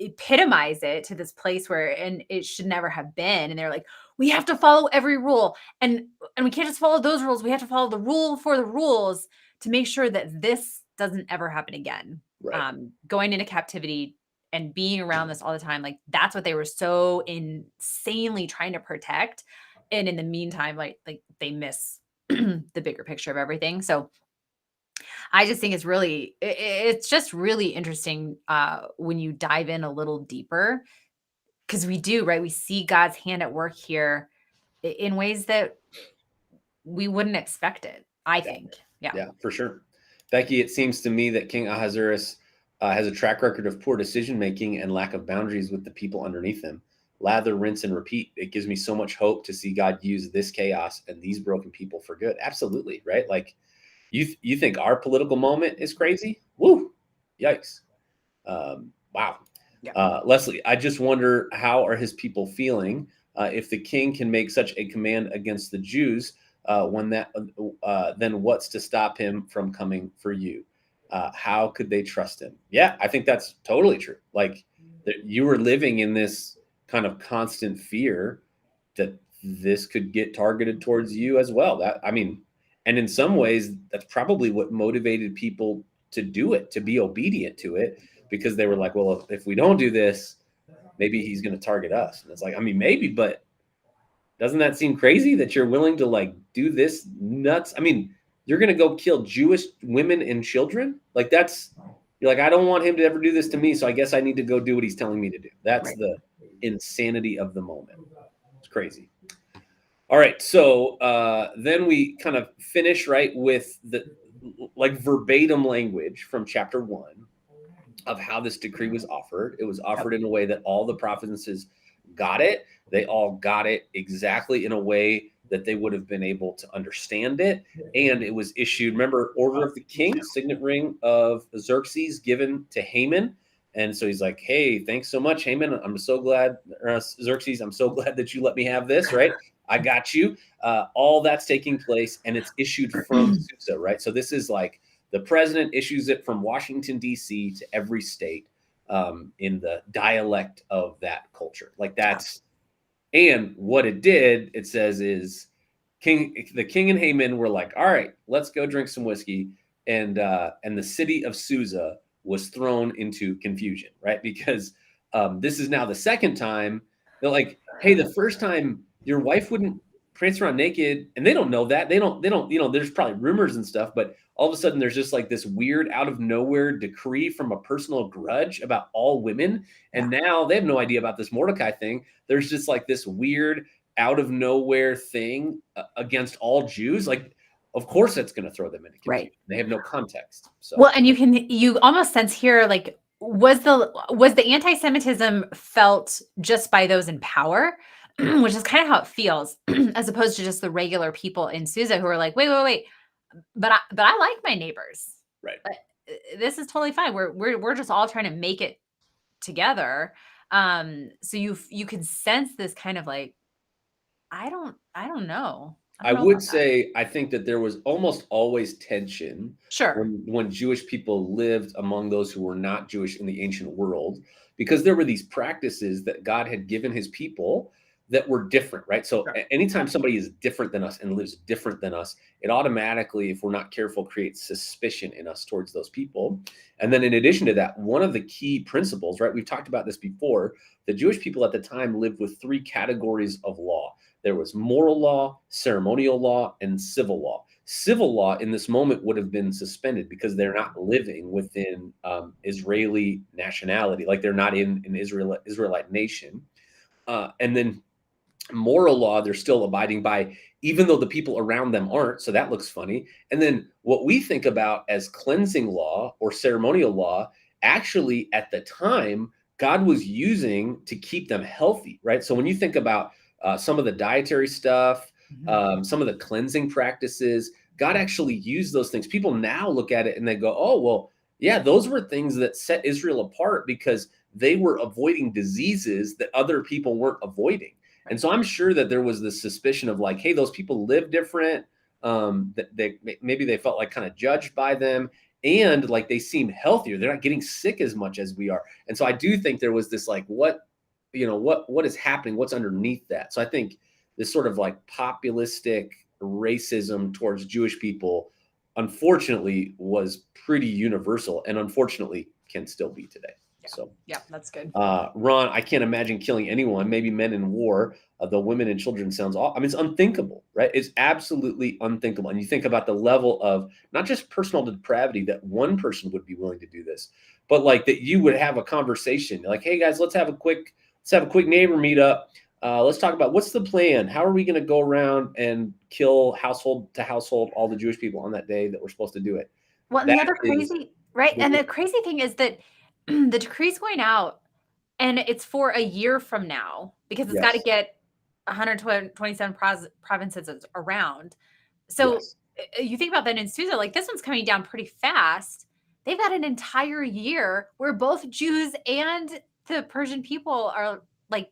epitomize it to this place where and it should never have been. And they're like, we have to follow every rule, and we can't just follow those rules. We have to follow the rule for the rules to make sure that this doesn't ever happen again. Right. Going into captivity and being around this all the time, like that's what they were so insanely trying to protect. And in the meantime, like they miss the bigger picture of everything. So I just think it's just really interesting when you dive in a little deeper, because we do, right? We see God's hand at work here in ways that we wouldn't expect it, I Yeah. think. Yeah. Yeah, for sure. Becky, it seems to me that King Ahasuerus has a track record of poor decision making and lack of boundaries with the people underneath him. Lather, rinse, and repeat. It gives me so much hope to see God use this chaos and these broken people for good. Absolutely, right? Like you think our political moment is crazy? Woo! Yikes! Wow. Yeah. Leslie, I just wonder, how are his people feeling if the king can make such a command against the Jews? Then what's to stop him from coming for you? How could they trust him? Yeah, I think that's totally true. Like that you were living in this kind of constant fear that this could get targeted towards you as well. That, I mean, and in some ways, that's probably what motivated people to do it, to be obedient to it, because they were like, well, if we don't do this, maybe he's going to target us. And it's like, I mean, maybe, but doesn't that seem crazy that you're willing to like do this nuts? I mean, you're going to go kill Jewish women and children? Like you're like, I don't want him to ever do this to me, so I guess I need to go do what he's telling me to do. That's Right. the insanity of the moment. It's crazy. All right, so then we kind of finish right with the like verbatim language from chapter 1 of how this decree was offered. It was offered in a way that all the provinces got it. They all got it exactly in a way that they would have been able to understand it. And it was issued, remember, order of the king, signet ring of Xerxes given to Haman. And so he's like, hey, thanks so much, Haman. I'm so glad, Xerxes, I'm so glad that you let me have this, right? I got you. All that's taking place, and it's issued from Susa, right? So this is like the president issues it from Washington, D.C. to every state in the dialect of that culture. Like that's, and what it did, it says, is the king and Haman were like, all right, let's go drink some whiskey. And the city of Susa was thrown into confusion, right? Because this is now the second time they're like, hey, the first time your wife wouldn't prance around naked, and they don't know that. They don't, there's probably rumors and stuff, but all of a sudden there's just like this weird out of nowhere decree from a personal grudge about all women. And now they have no idea about this Mordecai thing. There's just like this weird out of nowhere thing against all Jews. Like, of course that's going to throw them into confusion. Right. They have no context. So Well, and you almost sense here, like, was the anti-Semitism felt just by those in power, which is kind of how it feels, as opposed to just the regular people in Susa who are like, wait, but I like my neighbors. right. This is totally fine. We're just all trying to make it together. So you can sense this kind of like, I don't know. I Know would about that. say I think that there was almost always tension Sure. when Jewish people lived among those who were not Jewish in the ancient world, because there were these practices that God had given his people that we're different, right? So Sure. anytime somebody is different than us and lives different than us, it automatically, if we're not careful, creates suspicion in us towards those people. And then in addition to that, one of the key principles, right? We've talked about this before. The Jewish people at the time lived with three categories of law. There was moral law, ceremonial law, and civil law. Civil law in this moment would have been suspended because they're not living within Israeli nationality, like they're not in an Israelite nation. And then moral law, they're still abiding by, even though the people around them aren't. So that looks funny. And then what we think about as cleansing law or ceremonial law, actually at the time, God was using to keep them healthy, right? So when you think about some of the dietary stuff, some of the cleansing practices, God actually used those things. People now look at it and they go, oh, well, yeah, those were things that set Israel apart because they were avoiding diseases that other people weren't avoiding. And so I'm sure that there was this suspicion of like, hey, those people live different. That maybe they felt like kind of judged by them, and like they seem healthier. They're not getting sick as much as we are. And so I do think there was this like, what is happening? What's underneath that? So I think this sort of like populistic racism towards Jewish people, unfortunately, was pretty universal, and unfortunately can still be today. Yeah. So yeah, that's good. Ron, I can't imagine killing anyone, maybe men in war, though women and children sounds I mean, it's unthinkable, right? It's absolutely unthinkable. And you think about the level of not just personal depravity that one person would be willing to do this, but like that you would have a conversation like, hey guys, let's have a quick neighbor meetup. Let's talk about what's the plan. How are we going to go around and kill household to household all the Jewish people on that day that we're supposed to do it? Well, and the other crazy, right? And the crazy thing is that the decree's going out and it's for a year from now because it's got to get 127 provinces around. So you think about that in Susa, like this one's coming down pretty fast. They've got an entire year where both Jews and the Persian people are like,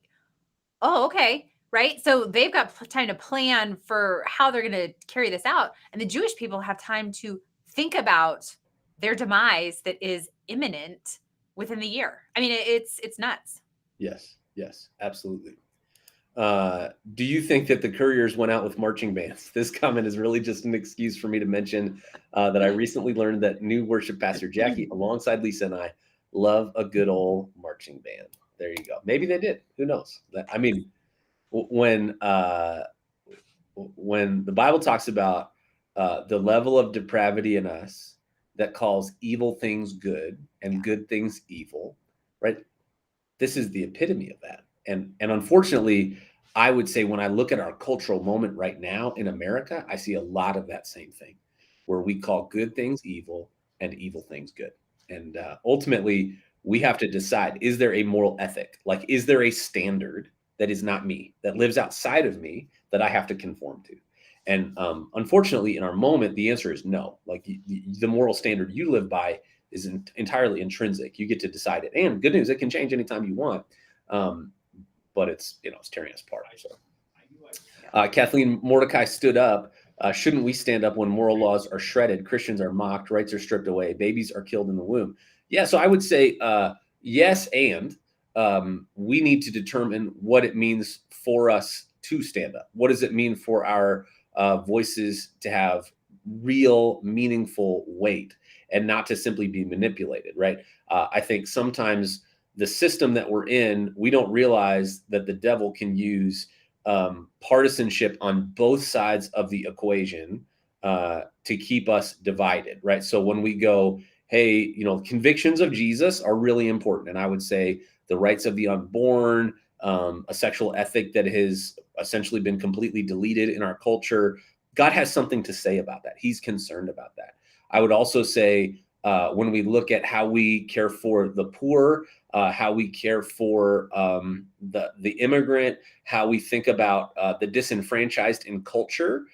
oh, okay. Right. So they've got time to plan for how they're going to carry this out. And the Jewish people have time to think about their demise that is imminent within the year. I mean, it's nuts. Yes, absolutely. Do you think that the couriers went out with marching bands? This comment is really just an excuse for me to mention that I recently learned that new worship pastor Jackie, alongside Lisa and I, love a good old marching band. There you go. Maybe they did. Who knows? I mean, when the Bible talks about the level of depravity in us that calls evil things good and good things evil, right? This is the epitome of that. And unfortunately, I would say when I look at our cultural moment right now in America, I see a lot of that same thing where we call good things evil and evil things good. And ultimately, we have to decide, is there a moral ethic? Like, is there a standard that is not me, that lives outside of me, that I have to conform to? And unfortunately, in our moment, the answer is no. Like the moral standard you live by is entirely intrinsic. You get to decide it. And good news, it can change anytime you want. But it's tearing us apart. So, Kathleen Mordecai stood up. Shouldn't we stand up when moral laws are shredded? Christians are mocked, rights are stripped away, babies are killed in the womb. Yeah, so I would say yes, and we need to determine what it means for us to stand up. What does it mean for our voices to have real, meaningful weight and not to simply be manipulated, right? I think sometimes the system that we're in, we don't realize that the devil can use partisanship on both sides of the equation to keep us divided, right? So when we go, hey, convictions of Jesus are really important. And I would say the rights of the unborn, a sexual ethic that has essentially been completely deleted in our culture. God has something to say about that. He's concerned about that. I would also say when we look at how we care for the poor, how we care for the immigrant, how we think about the disenfranchised in culture,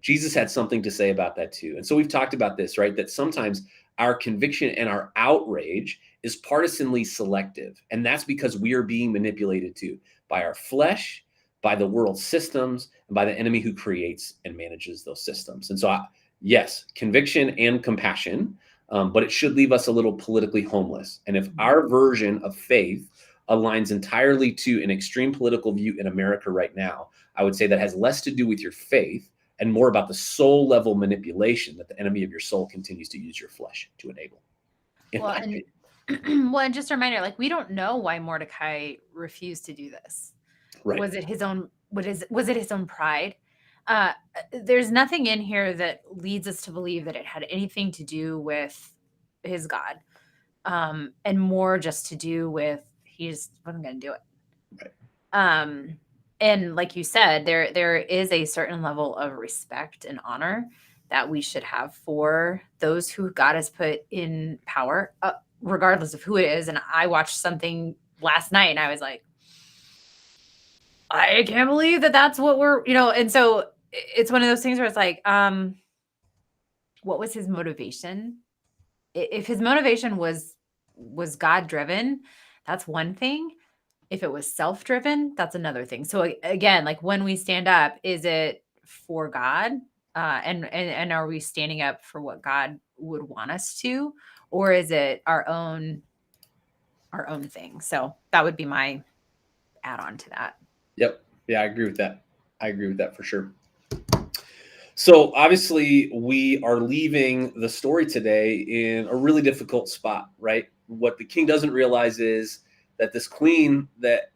Jesus had something to say about that too. And so we've talked about this, right? That sometimes our conviction and our outrage is partisanly selective. And that's because we are being manipulated too by our flesh, by the world systems, and by the enemy who creates and manages those systems. And so, yes, conviction and compassion, but it should leave us a little politically homeless. And if our version of faith aligns entirely to an extreme political view in America right now, I would say that has less to do with your faith and more about the soul level manipulation that the enemy of your soul continues to use your flesh to enable. Well, and well, and just a reminder, like, we don't know why Mordecai refused to do this. Right. Was it his own? Was it his own pride? There's nothing in here that leads us to believe that it had anything to do with his God, and more just to do with he just wasn't going to do it. Right. And like you said, there is a certain level of respect and honor that we should have for those who God has put in power, regardless of who it is. And I watched something last night and I was like, I can't believe that that's what we're, and so it's one of those things where it's like, what was his motivation? If his motivation was God driven, that's one thing. If it was self-driven, that's another thing. So again, like when we stand up, is it for God? And are we standing up for what God would want us to, or is it our own thing? So that would be my add-on to that. Yep. Yeah, I agree with that. I agree with that for sure. So obviously we are leaving the story today in a really difficult spot, right? What the king doesn't realize is that this queen that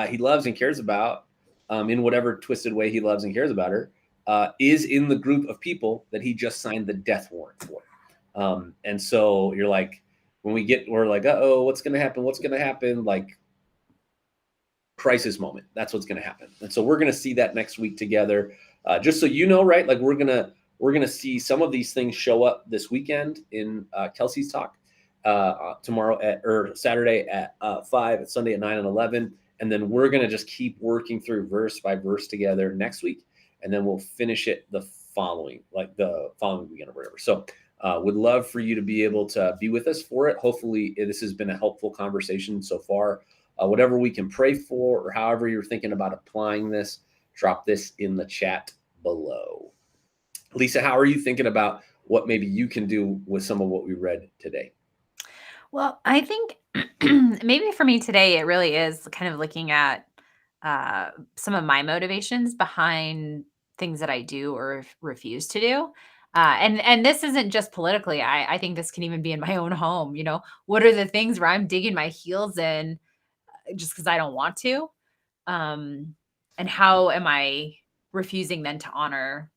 he loves and cares about, in whatever twisted way he loves and cares about her, is in the group of people that he just signed the death warrant for. And so you're like, we're like, uh-oh, what's going to happen? What's going to happen? Like, crisis moment. That's what's going to happen. And so we're going to see that next week together. Just so you know, right? Like we're gonna see some of these things show up this weekend in Kelsey's talk tomorrow or Saturday at 5, and Sunday at 9 and 11, and then we're gonna just keep working through verse by verse together next week, and then we'll finish it the following weekend or whatever. So would love for you to be able to be with us for it. Hopefully this has been a helpful conversation so far. Whatever we can pray for, or however you're thinking about applying this, drop this in the chat below. Lisa, how are you thinking about what maybe you can do with some of what we read today? Well, I think maybe for me today, it really is kind of looking at some of my motivations behind things that I do or refuse to do. And this isn't just politically. I think this can even be in my own home. What are the things where I'm digging my heels in just because I don't want to? And how am I refusing then to honor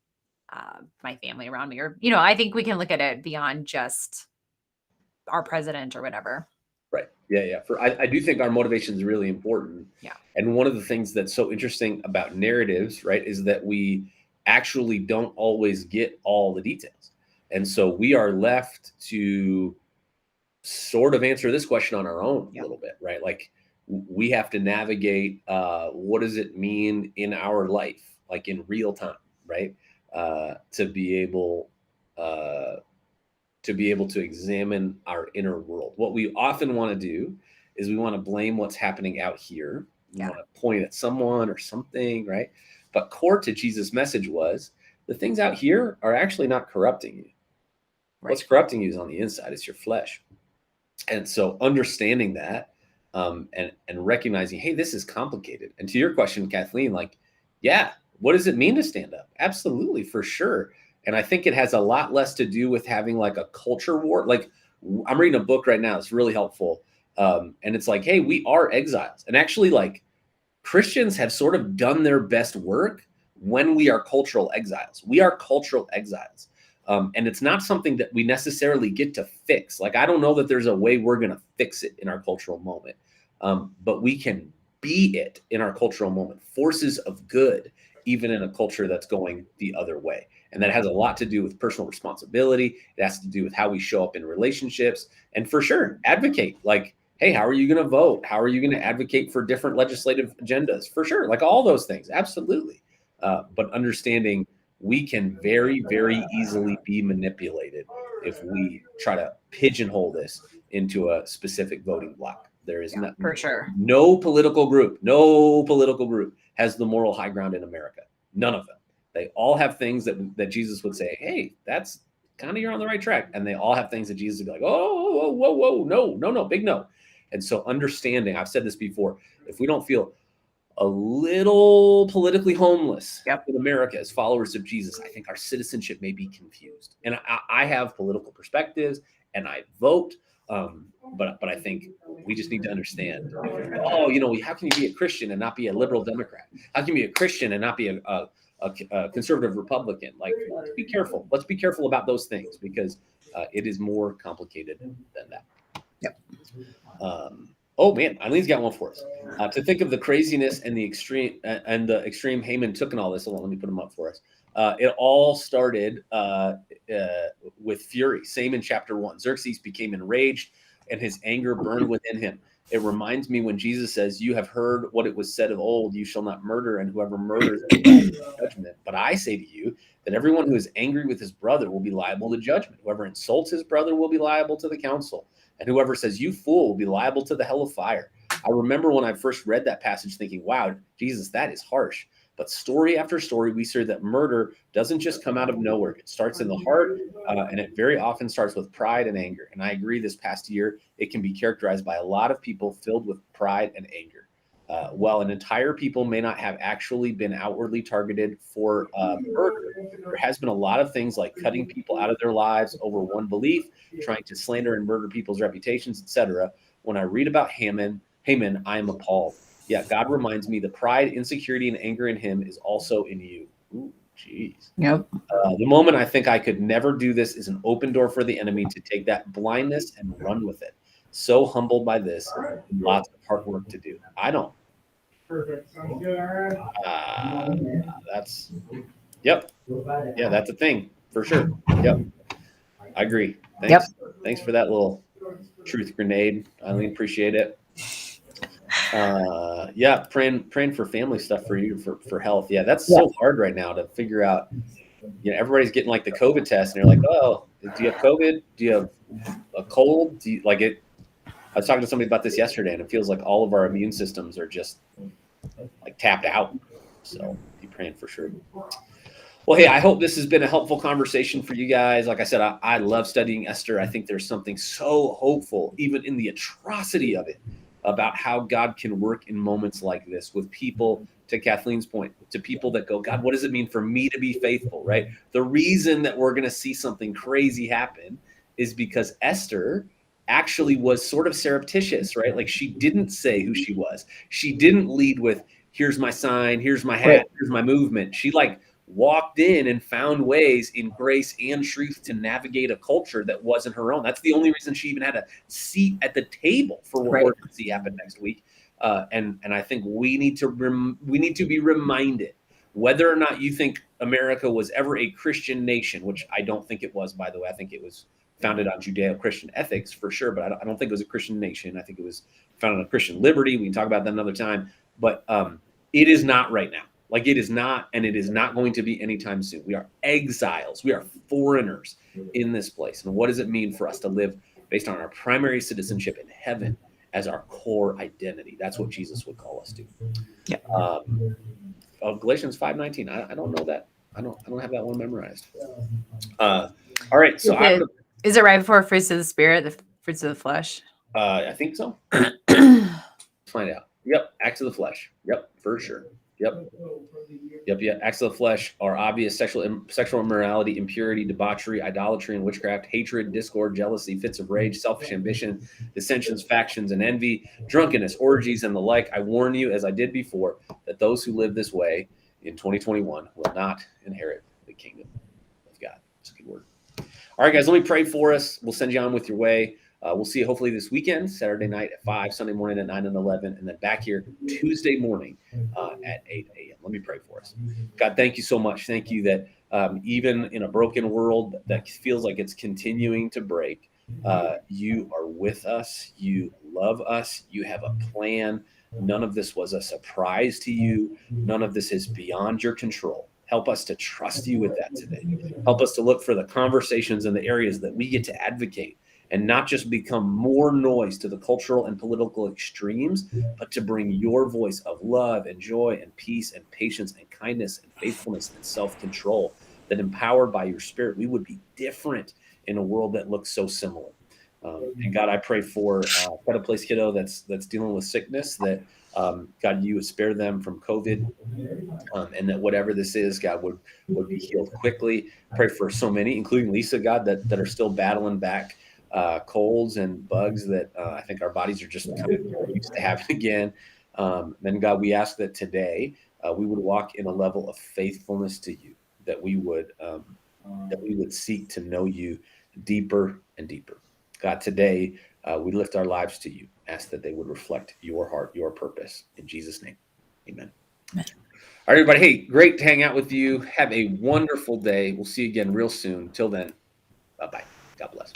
my family around me? Or, I think we can look at it beyond just our president or whatever. Right. Yeah. I do think our motivation is really important. Yeah. And one of the things that's so interesting about narratives, right, is that we actually don't always get all the details. And so we are left to sort of answer this question on our own a little bit, right? Like we have to navigate what does it mean in our life, like in real time, right? To be able to examine our inner world. What we often want to do is we want to blame what's happening out here. We want to point at someone or something, right? But core to Jesus' message was the things out here are actually not corrupting you. Right. What's corrupting you is on the inside. It's your flesh. And so understanding that and recognizing, hey, this is complicated. And to your question, Kathleen, like, yeah, what does it mean to stand up? Absolutely, for sure. And I think it has a lot less to do with having like a culture war. Like I'm reading a book right now. It's really helpful. And it's like, hey, we are exiles. And actually like Christians have sort of done their best work when we are cultural exiles. We are cultural exiles. And it's not something that we necessarily get to fix. Like, I don't know that there's a way we're going to fix it in our cultural moment. But we can be it in our cultural moment. Forces of good, even in a culture that's going the other way. And that has a lot to do with personal responsibility. It has to do with how we show up in relationships. And for sure, advocate. Like, hey, how are you going to vote? How are you going to advocate for different legislative agendas? For sure, like all those things, absolutely. But understanding we can very, very easily be manipulated if we try to pigeonhole this into a specific voting block. There is for sure. No political group has the moral high ground in America. None of them. They all have things that Jesus would say, hey, that's kind of, you're on the right track. And they all have things that Jesus would be like, oh, whoa, no, big no. And so understanding, I've said this before, if we don't feel a little politically homeless in America as followers of Jesus, I think our citizenship may be confused. And I have political perspectives and I vote, but I think we just need to understand, oh, how can you be a Christian and not be a liberal Democrat? How can you be a Christian and not be a conservative Republican? Like, let's be careful. Let's be careful about those things because it is more complicated than that. Oh man, Eileen's got one for us. To think of the craziness and the extreme Haman took in all this. Hold on, let me put them up for us. It all started with fury. Same in chapter 1. Xerxes became enraged, and his anger burned within him. It reminds me when Jesus says, "You have heard what it was said of old: You shall not murder, and whoever murders will be liable to judgment. But I say to you that everyone who is angry with his brother will be liable to judgment. Whoever insults his brother will be liable to the council. And whoever says, 'You fool,' will be liable to the hell of fire." I remember when I first read that passage thinking, wow, Jesus, that is harsh. But story after story, we see that murder doesn't just come out of nowhere. It starts in the heart, and it very often starts with pride and anger. And I agree, this past year, it can be characterized by a lot of people filled with pride and anger. While an entire people may not have actually been outwardly targeted for murder, there has been a lot of things like cutting people out of their lives over one belief, trying to slander and murder people's reputations, etc. When I read about Haman, I am appalled. Yeah, God reminds me the pride, insecurity, and anger in him is also in you. Ooh, jeez. Yep. The moment I think I could never do this is an open door for the enemy to take that blindness and run with it. So humbled by this, lots of hard work to do. I don't. Perfect. Sounds good. All right. That's, yep. Yeah, that's a thing for sure. Yep. I agree. Thanks. Yep. Thanks for that little truth grenade. Eileen, appreciate it. Yeah, praying for family stuff for you, for health. Yeah, that's so hard right now to figure out. Everybody's getting like the COVID test and they're like, oh, do you have COVID? Do you have a cold? Do you like it? I was talking to somebody about this yesterday and it feels like all of our immune systems are just like tapped out. So be praying for sure. Well, hey, I hope this has been a helpful conversation for you guys. Like I said, I love studying Esther. I think there's something so hopeful, even in the atrocity of it, about how God can work in moments like this with people, to Kathleen's point, to people that go, God, what does it mean for me to be faithful, right? The reason that we're going to see something crazy happen is because Esther actually was sort of surreptitious, right? Like she didn't say who she was. She didn't lead with, here's my sign, here's my hat, here's my movement. She like walked in and found ways in grace and truth to navigate a culture that wasn't her own. That's the only reason she even had a seat at the table for what we're going to see happen next week. And I think we need to be reminded, whether or not you think America was ever a Christian nation, which I don't think it was, by the way. I think it was founded on Judeo-Christian ethics for sure, but I don't think it was a Christian nation. I think it was founded on Christian liberty. We can talk about that another time, but it is not right now. Like it is not, and it is not going to be anytime soon. We are exiles. We are foreigners in this place. And what does it mean for us to live based on our primary citizenship in heaven as our core identity? That's what Jesus would call us to. Yeah. Galatians 5:19. I don't know that. I don't have that one memorized. All right. So is it right before fruits of the spirit, the fruits of the flesh? I think so. Find out. Yep. Acts of the flesh. Yep. For sure. Yep. Acts of the flesh are obvious: sexual immorality, impurity, debauchery, idolatry, and witchcraft, hatred, discord, jealousy, fits of rage, selfish ambition, dissensions, factions, and envy, drunkenness, orgies, and the like. I warn you, as I did before, that those who live this way in 2021 will not inherit the kingdom of God. That's a good word. All right, guys, let me pray for us. We'll send you on with your way. We'll see you hopefully this weekend, Saturday night at 5, Sunday morning at 9 and 11, and then back here Tuesday morning at 8 a.m. Let me pray for us. God, thank you so much. Thank you that even in a broken world that feels like it's continuing to break, you are with us. You love us. You have a plan. None of this was a surprise to you. None of this is beyond your control. Help us to trust you with that today. Help us to look for the conversations and the areas that we get to advocate, and not just become more noise to the cultural and political extremes, but to bring your voice of love and joy and peace and patience and kindness and faithfulness and self-control, that empowered by your spirit, we would be different in a world that looks so similar. And God, I pray for got a place kiddo that's dealing with sickness, that God, you would spare them from COVID, and that whatever this is, God, would be healed quickly. Pray for so many, including Lisa, God, that are still battling back colds and bugs that I think our bodies are just kind of used to having again. Then God, we ask that today we would walk in a level of faithfulness to you, that we would seek to know you deeper and deeper. God, today we lift our lives to you, ask that they would reflect your heart, your purpose. In Jesus' name, amen. Amen. All right, everybody. Hey, great to hang out with you. Have a wonderful day. We'll see you again real soon. Till then, bye-bye. God bless.